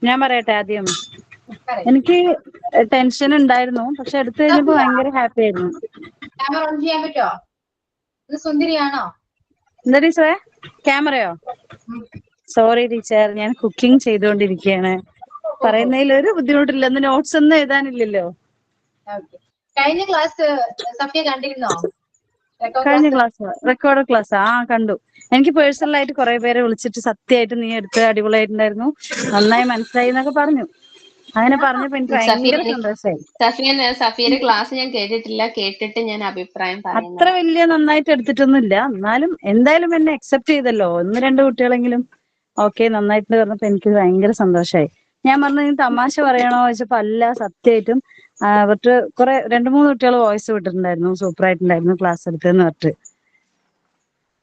ഞാൻ പറയട്ടെ ആദ്യം. എനിക്ക് ടെൻഷൻ ഉണ്ടായിരുന്നു, പക്ഷെ എടുത്തു കഴിഞ്ഞപ്പോ ഭയങ്കര ഹാപ്പി ആയിരുന്നു. ക്യാമറ ഓൺ ചെയ്യാൻ പറ്റുമോ? ഇത് സുന്ദരിയാണോ? എന്താ ടീച്ചറെ? ക്യാമറയോ? സോറി ടീച്ചർ, ഞാൻ കുക്കിംഗ് ചെയ്തുകൊണ്ടിരിക്കുകയാണ്. പറയുന്നതിൽ ഒരു ബുദ്ധിമുട്ടില്ല. ഇന്ന് നോട്ട്സ് ഒന്നും എഴുതാനില്ലല്ലോ. കഴിഞ്ഞ ക്ലാസ് സഫിയ കണ്ടിരുന്നോ? കഴിഞ്ഞ ക്ലാസ് റെക്കോർഡ് ക്ലാസ് കണ്ടു. എനിക്ക് പേഴ്സണലായിട്ട് കുറെ പേരെ വിളിച്ചിട്ട് സത്യമായിട്ട് നീ എടുത്ത് അടിപൊളിയായിട്ടുണ്ടായിരുന്നു, നന്നായി മനസ്സിലായി എന്നൊക്കെ പറഞ്ഞു. അങ്ങനെ പറഞ്ഞപ്പോ എനിക്ക് ഭയങ്കര സഫിയ സന്തോഷമായി. സഫിയയുടെ ക്ലാസ് ഞാൻ കേട്ടിട്ടില്ല, കേട്ടിട്ട് ഞാൻ അഭിപ്രായം അത്ര പറയുന്നത്. വലിയ നന്നായിട്ട് എടുത്തിട്ടൊന്നുമില്ല, എന്നാലും എന്തായാലും എന്നെ അക്സെപ്റ്റ് ചെയ്തല്ലോ. 1-2 കുട്ടികളെങ്കിലും ഓക്കെ നന്നായിട്ട് പറഞ്ഞപ്പോ എനിക്ക് ഭയങ്കര സന്തോഷമായി. ഞാൻ പറഞ്ഞു നീ തമാശ പറയണോ ചോദിച്ചപ്പോ അല്ല, സത്യമായിട്ടും അവർക്ക് കുറെ 2-3 കുട്ടികൾ വോയിസ് വിട്ടിട്ടുണ്ടായിരുന്നു, സൂപ്പർ ആയിട്ടുണ്ടായിരുന്നു ക്ലാസ് എടുത്തെന്ന് പറഞ്ഞിട്ട്.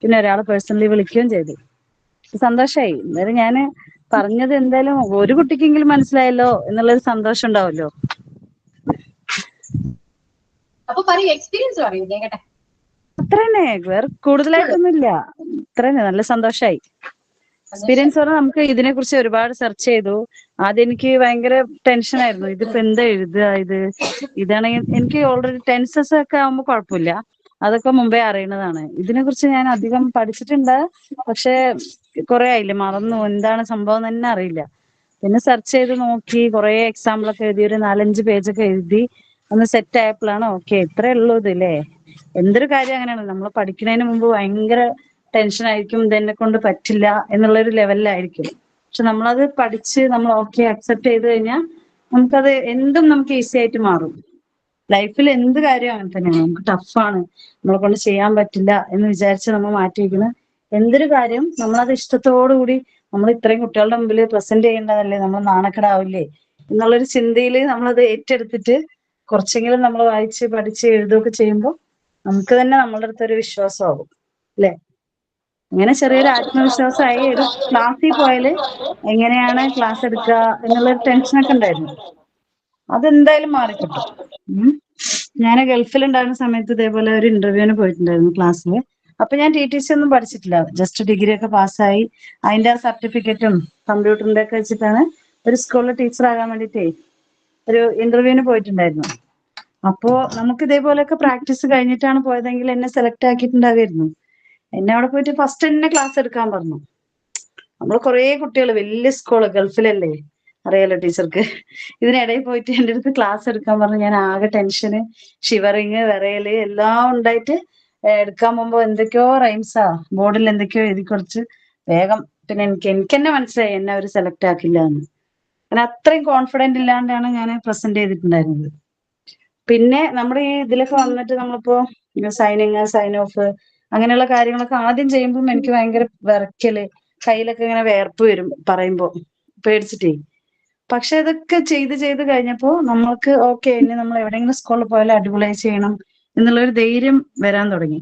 പിന്നെ ഒരാളെ പേഴ്സണലി വിളിക്കുകയും ചെയ്തു. സന്തോഷമായി. എന്തായാലും ഞാന് പറഞ്ഞത് എന്തായാലും ഒരു കുട്ടിക്കെങ്കിലും മനസ്സിലായല്ലോ എന്നുള്ളൊരു സന്തോഷം ഉണ്ടാവല്ലോ. അപ്പൊ പറയൂ, എക്സ്പീരിയൻസ് പറയൂ, കേട്ടെ. അത്ര തന്നെ, വേറെ കൂടുതലായിട്ടൊന്നുമില്ല. അത്ര തന്നെ, നല്ല സന്തോഷമായി. എക്സ്പീരിയൻസ് പറഞ്ഞാൽ നമുക്ക് ഇതിനെ കുറിച്ച് ഒരുപാട് സെർച്ച് ചെയ്തു. ആദ്യം എനിക്ക് ഭയങ്കര ടെൻഷനായിരുന്നു, ഇതിപ്പോ എന്താ എഴുതുക, ഇതാണെങ്കിൽ എനിക്ക് ഓൾറെഡി ടെൻസസ് ഒക്കെ ആവുമ്പോ കുഴപ്പമില്ല, അതൊക്കെ മുമ്പേ അറിയുന്നതാണ്. ഇതിനെ കുറിച്ച് ഞാൻ അധികം പഠിച്ചിട്ടുണ്ട്, പക്ഷെ കുറെ ആയില്ലേ, മറന്നു, എന്താണ് സംഭവം തന്നെ അറിയില്ല. പിന്നെ സെർച്ച് ചെയ്ത് നോക്കി, കുറെ എക്സാമ്പിൾ ഒക്കെ എഴുതി, ഒരു 4-5 പേജൊക്കെ എഴുതി ഒന്ന് സെറ്റ് ആയപ്പോഴാണ് ഓക്കെ ഇത്രേ ഉള്ളൂ ഇതല്ലേ. എന്തൊരു കാര്യം അങ്ങനെയാണ്, നമ്മൾ പഠിക്കുന്നതിന് മുമ്പ് ഭയങ്കര ടെൻഷൻ ആയിരിക്കും, ഇതെന്നെ കൊണ്ട് പറ്റില്ല എന്നുള്ളൊരു ലെവലിലായിരിക്കും. പക്ഷെ നമ്മളത് പഠിച്ച് നമ്മൾ ഓക്കെ അക്സെപ്റ്റ് ചെയ്ത് കഴിഞ്ഞാൽ നമുക്കത് എന്തും നമുക്ക് ഈസി ആയിട്ട് മാറും. ലൈഫിൽ എന്ത് കാര്യം അങ്ങനെ തന്നെയാണ്, നമുക്ക് ടഫാണ്, നമ്മളെ കൊണ്ട് ചെയ്യാൻ പറ്റില്ല എന്ന് വിചാരിച്ച് നമ്മൾ മാറ്റി വയ്ക്കുന്ന എന്തൊരു കാര്യം നമ്മളത് ഇഷ്ടത്തോടു കൂടി, നമ്മൾ ഇത്രയും കുട്ടികളുടെ മുമ്പിൽ പ്രസന്റ് ചെയ്യേണ്ടതല്ലേ, നമ്മൾ നാണക്കെടാവില്ലേ എന്നുള്ളൊരു ചിന്തയിൽ നമ്മളത് ഏറ്റെടുത്തിട്ട് കുറച്ചെങ്കിലും നമ്മൾ വായിച്ച് പഠിച്ച് എഴുതുകയൊക്കെ ചെയ്യുമ്പോൾ നമുക്ക് തന്നെ നമ്മളുടെ അടുത്തൊരു വിശ്വാസമാകും അല്ലെ. അങ്ങനെ ചെറിയൊരു ആത്മവിശ്വാസമായി. ഒരു ക്ലാസ്സിൽ പോയാല് എങ്ങനെയാണ് ക്ലാസ് എടുക്കുക എന്നുള്ളൊരു ടെൻഷനൊക്കെ ഉണ്ടായിരുന്നു, അതെന്തായാലും മാറിക്കിട്ടും. ഞാൻ ഗൾഫിലുണ്ടായിരുന്ന സമയത്ത് ഇതേപോലെ ഒരു ഇന്റർവ്യൂവിന് പോയിട്ടുണ്ടായിരുന്നു ക്ലാസ്സിൽ. അപ്പൊ ഞാൻ TTC ഒന്നും പഠിച്ചിട്ടില്ല, ജസ്റ്റ് ഡിഗ്രി ഒക്കെ പാസ്സായി അതിന്റെ സർട്ടിഫിക്കറ്റും കമ്പ്യൂട്ടറിന്റെ ഒക്കെ വെച്ചിട്ടാണ് ഒരു സ്കൂളിൽ ടീച്ചർ ആകാൻ വേണ്ടിയിട്ടേ ഒരു ഇന്റർവ്യൂവിന് പോയിട്ടുണ്ടായിരുന്നു. അപ്പോ നമുക്ക് ഇതേപോലെയൊക്കെ പ്രാക്ടീസ് കഴിഞ്ഞിട്ടാണ് പോയതെങ്കിൽ എന്നെ സെലക്ട് ആക്കിയിട്ടുണ്ടാവുമായിരുന്നു. എന്നെ അവിടെ പോയിട്ട് ഫസ്റ്റ് തന്നെ ക്ലാസ് എടുക്കാൻ പറഞ്ഞു. നമ്മൾ കുറെ കുട്ടികൾ, വലിയ സ്കൂള് ഗൾഫിലല്ലേ, അറിയാലോ ടീച്ചർക്ക്. ഇതിനിടയിൽ പോയിട്ട് എൻ്റെ അടുത്ത് ക്ലാസ് എടുക്കാൻ പറഞ്ഞു. ഞാൻ ആകെ ടെൻഷന്, ഷിവറിങ്, വിറയല് എല്ലാം ഉണ്ടായിട്ട് എടുക്കാൻ പോകുമ്പോ എന്തൊക്കെയോ റൈംസാ ബോർഡിൽ എന്തൊക്കെയോ എഴുതി കുറച്ച് വേഗം. പിന്നെ എനിക്ക് തന്നെ മനസ്സിലായി എന്നെ അവർ സെലക്ട് ആക്കില്ല എന്ന്. ഞാൻ അത്രയും കോൺഫിഡന്റ് ഇല്ലാണ്ടാണ് ഞാൻ പ്രസന്റ് ചെയ്തിട്ടുണ്ടായിരുന്നത്. പിന്നെ നമ്മുടെ ഈ ഇതിലൊക്കെ വന്നിട്ട് നമ്മളിപ്പോ സൈനിങ്, സൈൻ ഓഫ് അങ്ങനെയുള്ള കാര്യങ്ങളൊക്കെ ആദ്യം ചെയ്യുമ്പോൾ എനിക്ക് ഭയങ്കര വിറയ്ക്കല്, കയ്യിലൊക്കെ ഇങ്ങനെ വേർപ്പ് വരും പറയുമ്പോ, പേടിച്ചിട്ടേ. പക്ഷെ ഇതൊക്കെ ചെയ്ത് കഴിഞ്ഞപ്പോ നമ്മൾക്ക് ഓക്കെ, ഇനി നമ്മൾ എവിടെയെങ്കിലും സ്കൂളിൽ പോയാലും അടിപൊളിയായി ചെയ്യണം എന്നുള്ളൊരു ധൈര്യം വരാൻ തുടങ്ങി.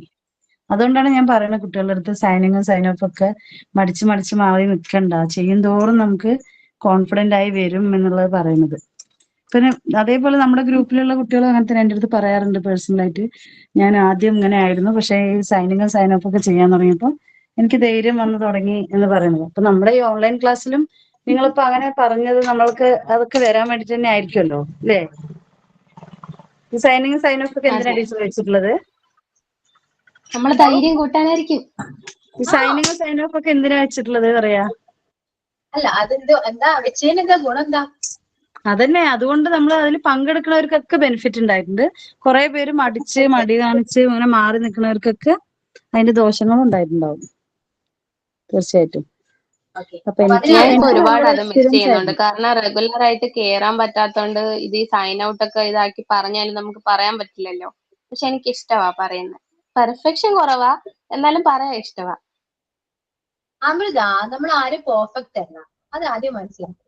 അതുകൊണ്ടാണ് ഞാൻ പറയുന്നത് കുട്ടികളുടെ അടുത്ത് സൈനിങ്ങും സൈൻ ഓഫ് ഒക്കെ മടിച്ച് മാറി നിൽക്കണ്ട, ചെയ്യും തോറും നമുക്ക് കോൺഫിഡന്റ് ആയി വരും എന്നുള്ളത് പറയുന്നത്. പിന്നെ അതേപോലെ നമ്മുടെ ഗ്രൂപ്പിലുള്ള കുട്ടികൾ അങ്ങനെ തന്നെ എൻ്റെ അടുത്ത് പറയാറുണ്ട് പേഴ്സണലായിട്ട്, ഞാൻ ആദ്യം ഇങ്ങനെ ആയിരുന്നു, പക്ഷേ ഈ സൈനിങ്ങും സൈൻ ഓഫ് ഒക്കെ ചെയ്യാൻ തുടങ്ങിയപ്പോൾ എനിക്ക് ധൈര്യം വന്നു തുടങ്ങി എന്ന് പറയുന്നത്. അപ്പൊ നമ്മുടെ ഈ ഓൺലൈൻ ക്ലാസ്സിലും നിങ്ങളിപ്പോ അങ്ങനെ പറഞ്ഞത് നമ്മൾക്ക് അതൊക്കെ വരാൻ വേണ്ടിട്ട് തന്നെ ആയിരിക്കുമല്ലോ അല്ലേ. ഈ സൈനിങ് സൈൻ ഓഫ് ഒക്കെ എന്തിനാ അതെ, ടീച്ചർ വെച്ചിട്ടുള്ളത്? നമ്മളെ ധൈര്യം കൂട്ടാനായിരിക്കും. ഈ സൈനിങ് സൈൻ ഓഫ് ഒക്കെ എന്തിനാ വെച്ചിട്ടുള്ളത് പറയാ? അല്ല, അതെന്തോ എന്താ വെച്ചതിനെന്താ ഗുണം എന്താ? അതന്നെ, അതുകൊണ്ട് നമ്മൾ അതിൽ പങ്കെടുക്കുന്നവർക്കൊക്കെ ബെനിഫിറ്റ് ഉണ്ടായിട്ടുണ്ട്. കുറെ പേര് മടി കാണിച്ച് അങ്ങനെ മാറി നിൽക്കുന്നവർക്കൊക്കെ അതിന്റെ ദോഷങ്ങളും ഉണ്ടായിട്ടുണ്ടാവും തീർച്ചയായിട്ടും. ഓക്കെ, അപ്പൊ ഞാൻ ഇപ്പൊ എനിക്ക് ഒരുപാട് നല്ലൊരു അത് മിസ് എക്സ്പീരിയൻസ് ചെയ്യുന്നുണ്ട്. ആയിരുന്നു. കാരണം റെഗുലർ ആയിട്ട് കേറാൻ പറ്റാത്തോണ്ട് ഇത് ഈ സൈൻ ഔട്ട് ഒക്കെ ഇതാക്കി പറഞ്ഞാലും നമുക്ക് പറയാൻ പറ്റില്ലല്ലോ. പക്ഷെ എനിക്ക് ഇഷ്ടമാ പറയുന്നത്. പെർഫെക്ഷൻ കുറവാ, എന്നാലും പറയാൻ ഇഷ്ടമാ. അമൃത, നമ്മൾ ആരും പെർഫെക്റ്റ് അല്ല, അത് ആദ്യം മനസ്സിലാക്കും.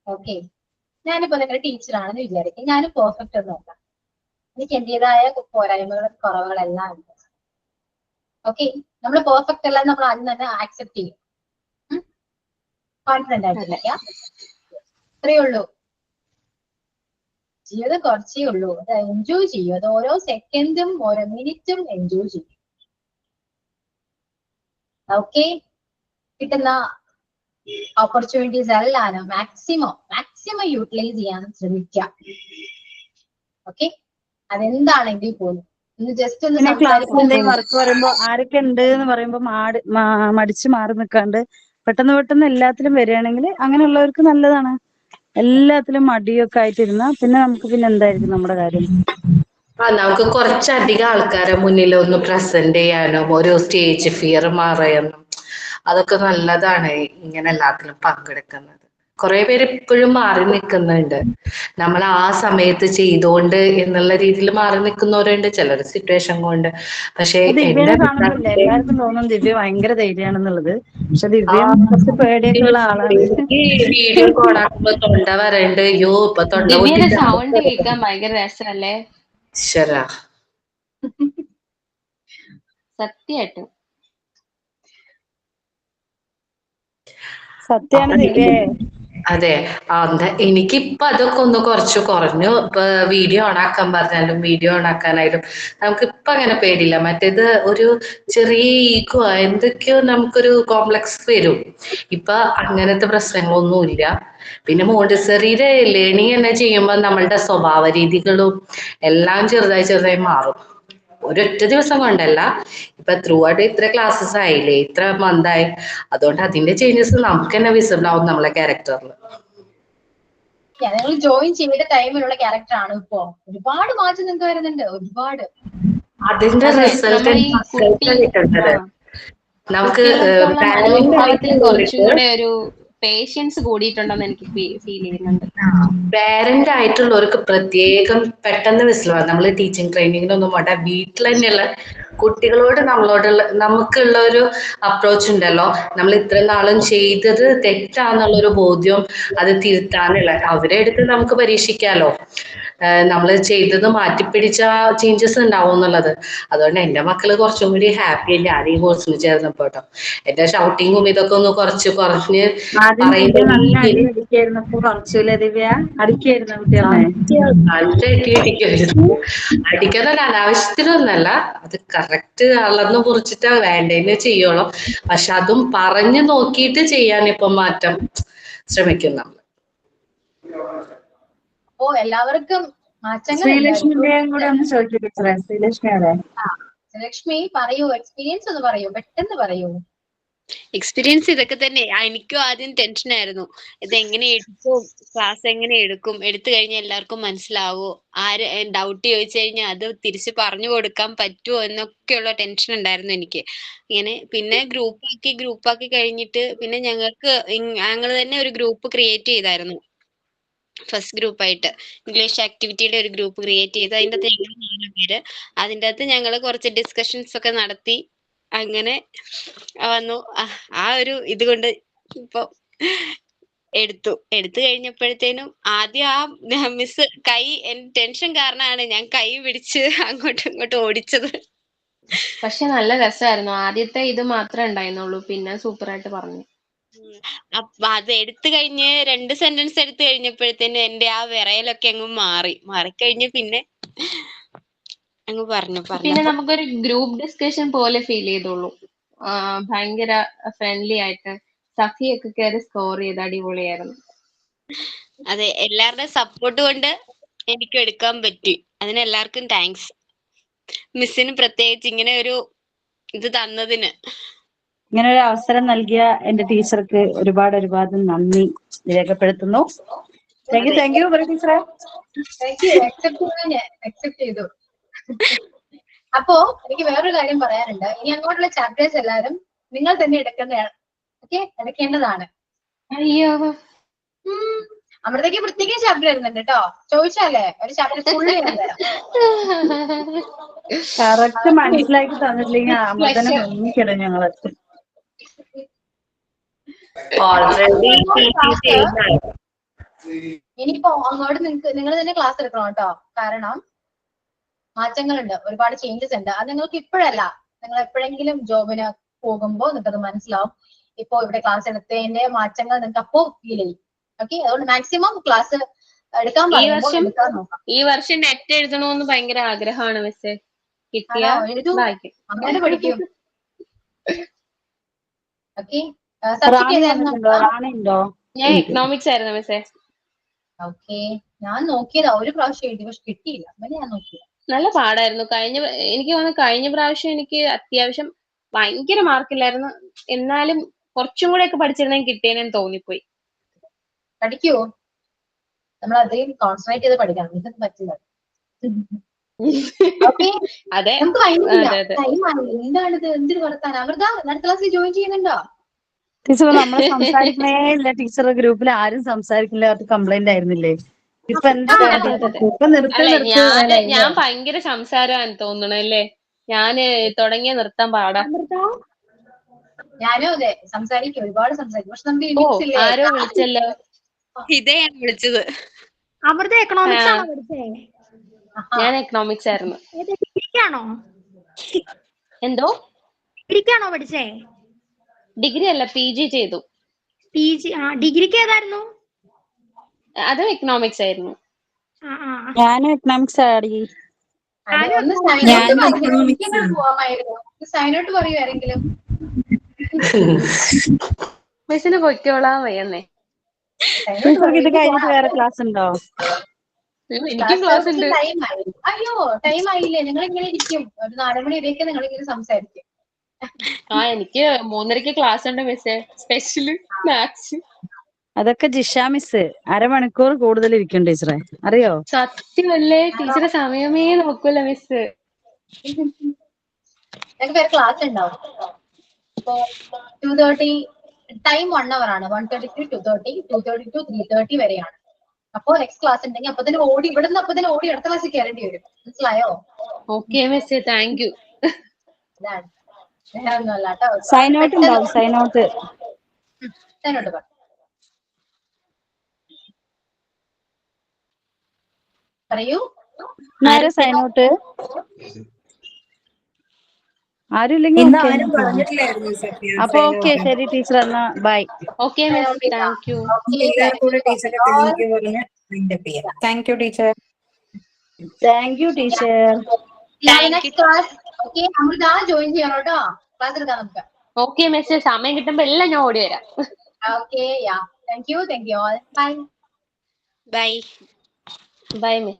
ഓക്കെ, ഞാനിപ്പോ നിങ്ങളുടെ ടീച്ചറാണെന്ന് വിചാരിക്കും, ഞാനും പെർഫെക്റ്റ് ഒന്നും അല്ല, എനിക്ക് എന്റേതായ പോരായ്മകളും കുറവുകളെല്ലാം ഉണ്ട്. ഓക്കെ, നമ്മൾ പെർഫെക്റ്റ് അല്ല, നമ്മൾ ആദ്യം തന്നെ ആക്സെപ്റ്റ് ചെയ്യും, കോൺഫിഡന്റ് ആയിട്ടിരിക്കുക, അത്രയേ ഉള്ളൂ. ജീവിതം കുറച്ചേ ഉള്ളൂ, അത് എൻജോയ് ചെയ്യും, അത് ഓരോ സെക്കൻഡും ഓരോ മിനിറ്റും എൻജോയ് ചെയ്യും. ഓക്കെ, കിട്ടുന്ന ഓപ്പർച്യൂണിറ്റീസ് എല്ലാം മാക്സിമം യൂട്ടിലൈസ് ചെയ്യാൻ ശ്രമിക്കുക. ഓക്കെ, അതെന്താണെങ്കിൽ പോലും ഒന്ന് ജസ്റ്റ് ഒന്ന് പിന്നെ ക്ലാസ്സിൽ സംസാരിക്കാൻ. എന്തെങ്കിലും വർക്ക് പറയുമ്പോ ആരൊക്കെ ഉണ്ട് എന്ന് പറയുമ്പോ മടിച്ച് മാറി നിൽക്കാണ്ട് പെട്ടെന്ന് എല്ലാത്തിലും വരികയാണെങ്കിൽ അങ്ങനെയുള്ളവർക്ക് നല്ലതാണ്. എല്ലാത്തിലും മടിയൊക്കെ ആയിട്ടിരുന്ന പിന്നെ നമുക്ക് പിന്നെ എന്തായിരിക്കും നമ്മുടെ കാര്യം? നമുക്ക് കുറച്ചധികം ആൾക്കാരെ മുന്നിൽ ഒന്ന് പ്രസന്റ് ചെയ്യാനും ഒരു സ്റ്റേജ് ഫിയർ മാറാനും അതൊക്കെ നല്ലതാണ് ഇങ്ങനെ എല്ലാത്തിലും പങ്കെടുക്കുന്നത്. കുറെ പേര് ഇപ്പോഴും മാറി നിൽക്കുന്നുണ്ട്. നമ്മൾ ആ സമയത്ത് ചെയ്തോണ്ട് എന്നുള്ള രീതിയിൽ മാറി നിൽക്കുന്നവരുണ്ട്, ചിലർ സിറ്റുവേഷൻ കൊണ്ട്. പക്ഷെ എന്റെ ദിവ്യനെ കാണുന്നില്ല, എല്ലാവർക്കും തോന്നും ദിവ്യ ഭയങ്കര ധൈര്യമാണെന്നുള്ളത്. പക്ഷെ ദിവ്യം കുറച്ച് പേടിയൊക്കെ ഉള്ള ആളാണ്. വീഡിയോ കോണാക്കുമ്പോ തൊണ്ട വരണ്ട്. അയ്യോ ഇപ്പൊ തൊണ്ട ദിവ്യയുടെ പൊട്ടിട്ട് സൗണ്ട് കേൾക്കാൻ ഭയങ്കര രസമല്ലേ? ശരാ സത്യമായിട്ടും സത്യാണ് ദിവ്യേ. അതെ. എനിക്കിപ്പൊ അതൊക്കെ ഒന്ന് കുറച്ച് കുറഞ്ഞു. ഇപ്പൊ വീഡിയോ ഓണാക്കാൻ പറഞ്ഞാലും വീഡിയോ ഓണാക്കാനായാലും നമുക്കിപ്പൊ അങ്ങനെ പേടിയില്ല. മറ്റേത് ഒരു ചെറിയ ഈഗോ എന്തൊക്കെയോ നമുക്കൊരു കോംപ്ലക്സ് വരും. ഇപ്പൊ അങ്ങനത്തെ പ്രശ്നങ്ങളൊന്നുമില്ല. പിന്നെ മോണ്ടിസറിയുടെ ലേണിംഗ് തന്നെ ചെയ്യുമ്പോൾ നമ്മളുടെ സ്വഭാവ രീതികളും എല്ലാം ചെറുതായി ചെറുതായി മാറും. ഒരൊറ്റ ദിവസം കൊണ്ടല്ല, ഇപ്പൊ ത്രൂ ആയിട്ട് ഇത്ര ക്ലാസ്സസ് ആയില്ലേ, ഇത്ര മന്തായി. അതുകൊണ്ട് അതിന്റെ ചേഞ്ചസ് നമുക്ക് തന്നെ വിസിബിൾ ആവും നമ്മളെ ക്യാരക്ടറിൽ. നിങ്ങൾ ജോയിൻ ചെയ്ത ടൈമിലുള്ള ക്യാരക്ടർ ആണ് ഇപ്പോ. ഒരുപാട് മാറ്റം നിങ്ങൾക്ക് വരുന്നുണ്ട്, ഒരുപാട്. അതിന്റെ റിസൾട്ട് നമ്മൾ ഈ കുട്ടി കിട്ടുന്നത് നമുക്ക് കുട്ടികൾക്കുള്ള മനോഭാവത്തിൽ കുറച്ചും പാരന്റ് കൂടെ ഒരു പേഷ്യൻസ് കൂടിയിട്ടുണ്ടെന്ന് എനിക്ക് ഫീൽ ചെയ്യുന്നുണ്ട്. പാരന്റ് ആയിട്ടുള്ളവർക്ക് പ്രത്യേകം പെട്ടെന്ന് മനസ്സിലാവും. നമ്മൾ ടീച്ചിങ് ട്രെയിനിങ്ങിനൊന്നും വേണ്ട, വീട്ടിൽ തന്നെയുള്ള കുട്ടികളോട് നമുക്കുള്ള ഒരു അപ്രോച്ച് ഉണ്ടല്ലോ, നമ്മൾ ഇത്ര നാളും ചെയ്തത് തെറ്റാന്നുള്ളൊരു ബോധ്യം, അത് തിരുത്താനുള്ള അവരെ എടുത്ത് നമുക്ക് പരീക്ഷിക്കാലോ. നമ്മൾ ചെയ്തത് മാറ്റിപ്പിടിച്ച ചേഞ്ചസ് ഉണ്ടാവും എന്നുള്ളത്. അതുകൊണ്ട് എന്റെ മക്കള് കുറച്ചും കൂടി ഹാപ്പി ഞാൻ ഈ കോഴ്സിന് ചേർന്നപ്പോ കേട്ടോ. എന്റെ ഷൗട്ടിങ്ങും ഇതൊക്കെ ഒന്ന് കുറഞ്ഞ് ആദ്യം ദിവ്യ നല്ല പറയുന്ന അടി അടിക്കായിരുന്നു, ഇപ്പൊ കുറച്ചില്ലേ ദിവ്യ? അടിക്കായിരുന്നു കുട്ടികളെ. നല്ല അടിക്കായിരുന്നു. അടിക്കുന്നത് അനാവശ്യത്തിനൊന്നല്ല, അത് കറക്റ്റ് അളന്ന് കുറിച്ചിട്ടാ വേണ്ടേന്ന് ചെയ്യുള്ളൂ. പക്ഷെ അതും പറഞ്ഞു നോക്കിയിട്ട് ചെയ്യാൻ ഇപ്പൊ മാറ്റം ശ്രമിക്കും നമ്മൾ. അപ്പോ എല്ലാവർക്കും മാറ്റങ്ങൾ ശ്രീലക്ഷ്മിയുടെയും കൂടെ ഒന്ന് ചോദിക്കൂ ടീച്ചറെ. ശ്രീലക്ഷ്മിയുടെ ലക്ഷ്മി പറയൂ, എക്സ്പീരിയൻസ് ഒന്ന് പറയൂ, പെട്ടെന്ന് പറയൂ. എക്സ്പീരിയൻസ് ഇതൊക്കെ തന്നെ. എനിക്കും ആദ്യം ടെൻഷൻ ആയിരുന്നു, ഇത് എങ്ങനെ എടുക്കും, ക്ലാസ് എങ്ങനെ എടുക്കും, എടുത്തു കഴിഞ്ഞാൽ എല്ലാവർക്കും മനസ്സിലാവോ, ആര് ഡൗട്ട് ചോദിച്ചു കഴിഞ്ഞാൽ അത് തിരിച്ച് പറഞ്ഞു കൊടുക്കാൻ പറ്റുമോ എന്നൊക്കെയുള്ള ടെൻഷൻ ഉണ്ടായിരുന്നു എനിക്ക്. ഇങ്ങനെ പിന്നെ ഗ്രൂപ്പാക്കി കഴിഞ്ഞിട്ട് പിന്നെ ഞങ്ങൾ തന്നെ ഒരു ഗ്രൂപ്പ് ക്രിയേറ്റ് ചെയ്തായിരുന്നു. ഫസ്റ്റ് ഗ്രൂപ്പായിട്ട് ഇംഗ്ലീഷ് ആക്ടിവിറ്റിയുടെ ഒരു ഗ്രൂപ്പ് ക്രിയേറ്റ് ചെയ്ത് അതിൻ്റെ അകത്ത് ഞങ്ങൾ 4 പേര്, അതിൻ്റെ അകത്ത് ഞങ്ങൾ കുറച്ച് ഡിസ്കഷൻസ് ഒക്കെ നടത്തി അങ്ങനെ വന്നു. ആ ഒരു ഇതുകൊണ്ട് ഇപ്പൊ എടുത്തു കഴിഞ്ഞപ്പോഴത്തേനും ആദ്യം ആ മിസ് ടെൻഷൻ കാരണമാണ് ഞാൻ കൈ പിടിച്ച് അങ്ങോട്ടും ഇങ്ങോട്ടും ഓടിച്ചത്. പക്ഷെ നല്ല രസമായിരുന്നു. ആദ്യത്തെ ഇത് മാത്രമേ ഉണ്ടായിരുന്നുള്ളൂ, പിന്നെ സൂപ്പറായിട്ട് പറഞ്ഞു. അപ്പൊ അത് എടുത്തു കഴിഞ്ഞ് 2 സെന്റൻസ് എടുത്തു കഴിഞ്ഞപ്പോഴത്തേനും എന്റെ ആ വിറയലൊക്കെ അങ്ങ് മാറിക്കഴിഞ്ഞ് പിന്നെ അങ്ങ് പറഞ്ഞു. പിന്നെ നമുക്കൊരു ഗ്രൂപ്പ് ഡിസ്കഷൻ പോലെ ഫീൽ ചെയ്തോളൂ. ഭയങ്കര ഫ്രണ്ട്ലി ആയിട്ട് സഫിയൊക്കെ കയറി സ്കോർ ചെയ്ത് അടിപൊളിയായിരുന്നു. അതെ, എല്ലാവരുടെയും സപ്പോർട്ട് കൊണ്ട് എനിക്ക് എടുക്കാൻ പറ്റി. അതിന് എല്ലാവർക്കും താങ്ക്സ്. മിസ്സിന് പ്രത്യേകിച്ച് ഇങ്ങനെ ഒരു ഇത് തന്നതിന്. ഇങ്ങനെ ഒരു അവസരം നൽകിയ എന്റെ ടീച്ചർക്ക് ഒരുപാട് നന്ദി രേഖപ്പെടുത്തുന്നു. താങ്ക് യു ടീച്ചറെ. അക്സെപ്റ്റ് ചെയ്തു. അപ്പോ എനിക്ക് വേറൊരു കാര്യം പറയാനുണ്ട്. ഇനി അങ്ങോട്ടുള്ള ചാപ്റ്റേഴ്സ് എല്ലാവരും നിങ്ങൾ തന്നെ എടുക്കേണ്ടതാണ്. അയ്യോ, അമൃതയ്ക്ക് പ്രത്യേകം ചാപ്റ്റർ വരുന്നുണ്ട് കേട്ടോ. ചോദിച്ചാലേ ഒരു ചാപ്റ്റർ ഫുള്ള് കറക്റ്റ് മനസ്സിലാക്കി തന്നിട്ടില്ലെങ്കിൽ അമൃതനെ മുന്നിക്കിടും ഞങ്ങള്. ഇനിയിപ്പോ അങ്ങോട്ട് നിങ്ങൾ തന്നെ ക്ലാസ് എടുക്കണം കേട്ടോ. കാരണം മാറ്റങ്ങളുണ്ട്, ഒരുപാട് ചേഞ്ചസ് ഉണ്ട്. അത് നിങ്ങൾക്ക് ഇപ്പോഴല്ല, നിങ്ങൾ എപ്പോഴെങ്കിലും ജോബിന് പോകുമ്പോൾ നിങ്ങൾക്ക് അത് മനസ്സിലാവും. ഇപ്പോ ഇവിടെ ക്ലാസ് എടുത്തതിന്റെ മാറ്റങ്ങൾ നിങ്ങൾക്ക് അപ്പോ ഫീൽ ചെയ്യും. ഓക്കെ, അതുകൊണ്ട് മാക്സിമം ക്ലാസ് എടുക്കാൻ പറയുമ്പോൾ എടുക്കാൻ നോക്കാം. ഈ വർഷം നെറ്റ് എഴുതണമെന്ന് ഭയങ്കര ആഗ്രഹമാണ് മിസ്സേ. അങ്ങനെ പഠിക്കും. ഓക്കെ, ഞാൻ എക്കണോമിക്സ് ആയിരുന്നു മിസ്സേ. ഓക്കെ, ഞാൻ നോക്കിയതാ, ഒരു പ്രാവശ്യം എഴുതി പക്ഷെ കിട്ടിയില്ല. അങ്ങനെ ഞാൻ നോക്കിയതാ. നല്ല പാടായിരുന്നു. എനിക്ക് തോന്നുന്നു കഴിഞ്ഞ പ്രാവശ്യം എനിക്ക് അത്യാവശ്യം ഭയങ്കര മാർക്കില്ലായിരുന്നു. എന്നാലും കുറച്ചും കൂടെ ഒക്കെ പഠിച്ചിരുന്നെങ്കിൽ കിട്ടിയേനെന്ന് തോന്നിപ്പോയി. പഠിക്കൂ, നമ്മൾ അത്രയും കോൺസെൻട്രേറ്റ് ചെയ്ത് പഠിക്കണം. ഇതൊക്കെ പറ്റില്ല. അതെ, എന്താണ് ഇത്? എന്തൊരു വർത്താനം? അമൃത അടുത്ത ക്ലാസ്സിൽ ജോയിൻ ചെയ്യുന്നുണ്ടോ? ടീച്ചർ നമ്മളെ സംസാരിക്കണേ ഇല്ല ടീച്ചർ. ഗ്രൂപ്പിൽ ആരും സംസാരിക്കില്ല, അത് കംപ്ലൈന്റ് ആയിരുന്നില്ലേ? ഇപ്പൊ എന്താ അതെ അതെ അതെ. ഇപ്പൊ നിർത്ത് അല്ല നിർത്ത് ഞാൻ ഭയങ്കര സംസാരമാണെന്ന് തോന്നണ അല്ലേ? ഞാന് തുടങ്ങിയ നിർത്താൻ പാടാ. ഞാനും അതെ, സംസാരിക്കും, ഒരുപാട് സംസാരിക്കും. പക്ഷെ നമുക്ക് ഓ ലിമിറ്റ്സ് ഇല്ലേ? ആരോ വിളിച്ചല്ലോ. ഇതേയാണ് വിളിച്ചത്. അമൃത എക്കണോമിക്സ് ആ ആണോ പഠിച്ചേ? ആഹാ. ഞാൻ എക്കണോമിക്സ് ആയിരുന്നു. ഏത് ഡിഗ്രിക്കാണോ? എന്തോ? ഡിഗ്രിക്കാണോ പഠിച്ചേ? ഡിഗ്രി അല്ല, PG ചെയ്തു. PG. ആ ഡിഗ്രിക്ക് ഏതായിരുന്നു? അതും എക്കണോമിക്സ് ആയിരുന്നു. ഞാനും എക്കണോമിക്സ് ആടി. അതെ, ഒന്ന് സൈനോട്ട് പറഞ്ഞു, എനിക്കിങ്ങനെ പോവാമായിരുന്നു. സൈനോട്ട് പറയൂ ആരെങ്കിലും. മിസ്സിന് പൊയ്ക്കോളാൻ വയ്യന്നേ. സൈനോട്ട് ടീച്ചർക്ക് പറയൂ, ഇത് എനിക്ക് കഴിഞ്ഞിട്ട് പോണം. വേറെ ക്ലാസ് ഉണ്ടോ? എനിക്കും ക്ലാസ് ഉണ്ട്. ടൈം ആയി. അയ്യോ, ടൈം ആയില്ലേ? നിങ്ങൾ ഇങ്ങനെ ഇരിക്കും, ഒരു 4 മണി വരെയൊക്കെ നിങ്ങൾ ഇങ്ങനെ സംസാരിക്കും. എനിക്ക് 3:30 ക്ലാസ് ഉണ്ട് മിസ്സേ, സ്പെഷ്യല് മാത്സ്. അതൊക്കെ ജിഷ മിസ് അരമണിക്കൂർ കൂടുതൽ ഇരിക്കും ടീച്ചറെ, അറിയോ? സത്യമല്ലേ? ടീച്ചറെ സമയമേ നോക്കൂല മിസ്. ഞങ്ങൾക്ക് വേറെ ക്ലാസ് ഉണ്ടാവും. ഇപ്പോ 2:30 ടൈം 1 hour ആണ്. 1:30 to 2:30, 2:30 to 3:30 വരെയാണ്. അപ്പോ നെക്സ്റ്റ് ക്ലാസ് ഉണ്ടെങ്കിൽ അപ്പൊ തന്നെ ഓടി, ഇവിടുന്ന് അപ്പൊ തന്നെ ഓടി അടുത്ത ക്ലാസ്സിൽ കയറേണ്ടി വരും. മനസ്സിലായോ? ഓക്കെ മിസ്സേ, താങ്ക് യു. അതാണ്, വേറെ ഒന്നുമല്ല കേട്ടോ. സൈനോട്ട് ഉണ്ടാവും, സൈനോട്ട്. സൈനോട്ട് പറയൂ. നേരെ സൈനോട്ട് ആരും ഇല്ലെങ്കിൽ ഇന്ന് ഓക്കെ. ആരും പറഞ്ഞിട്ടില്ലായിരുന്നു സത്യം. അപ്പൊ ഓക്കെ, ശരി ടീച്ചർ, എന്നാ bye. Okay miss, thank you. എല്ലാവർക്കും കൂടെ ടീച്ചറെ താങ്ക് യു പറഞ്ഞ് വൈൻഡപ്പ് ചെയ്യാം. Thank you teacher. Thank you teacher. Next class. Okay, Amrita join ചെയ്യണം കേട്ടോ. ക്ലാസ് എടുക്കാം നമുക്ക്. ഓക്കെ മിസ്, സമയം കിട്ടുമ്പോ എല്ലാം ഞാൻ ഓടി വരാം. Okay, yeah. Thank you all. Bye. Bye. Bye miss.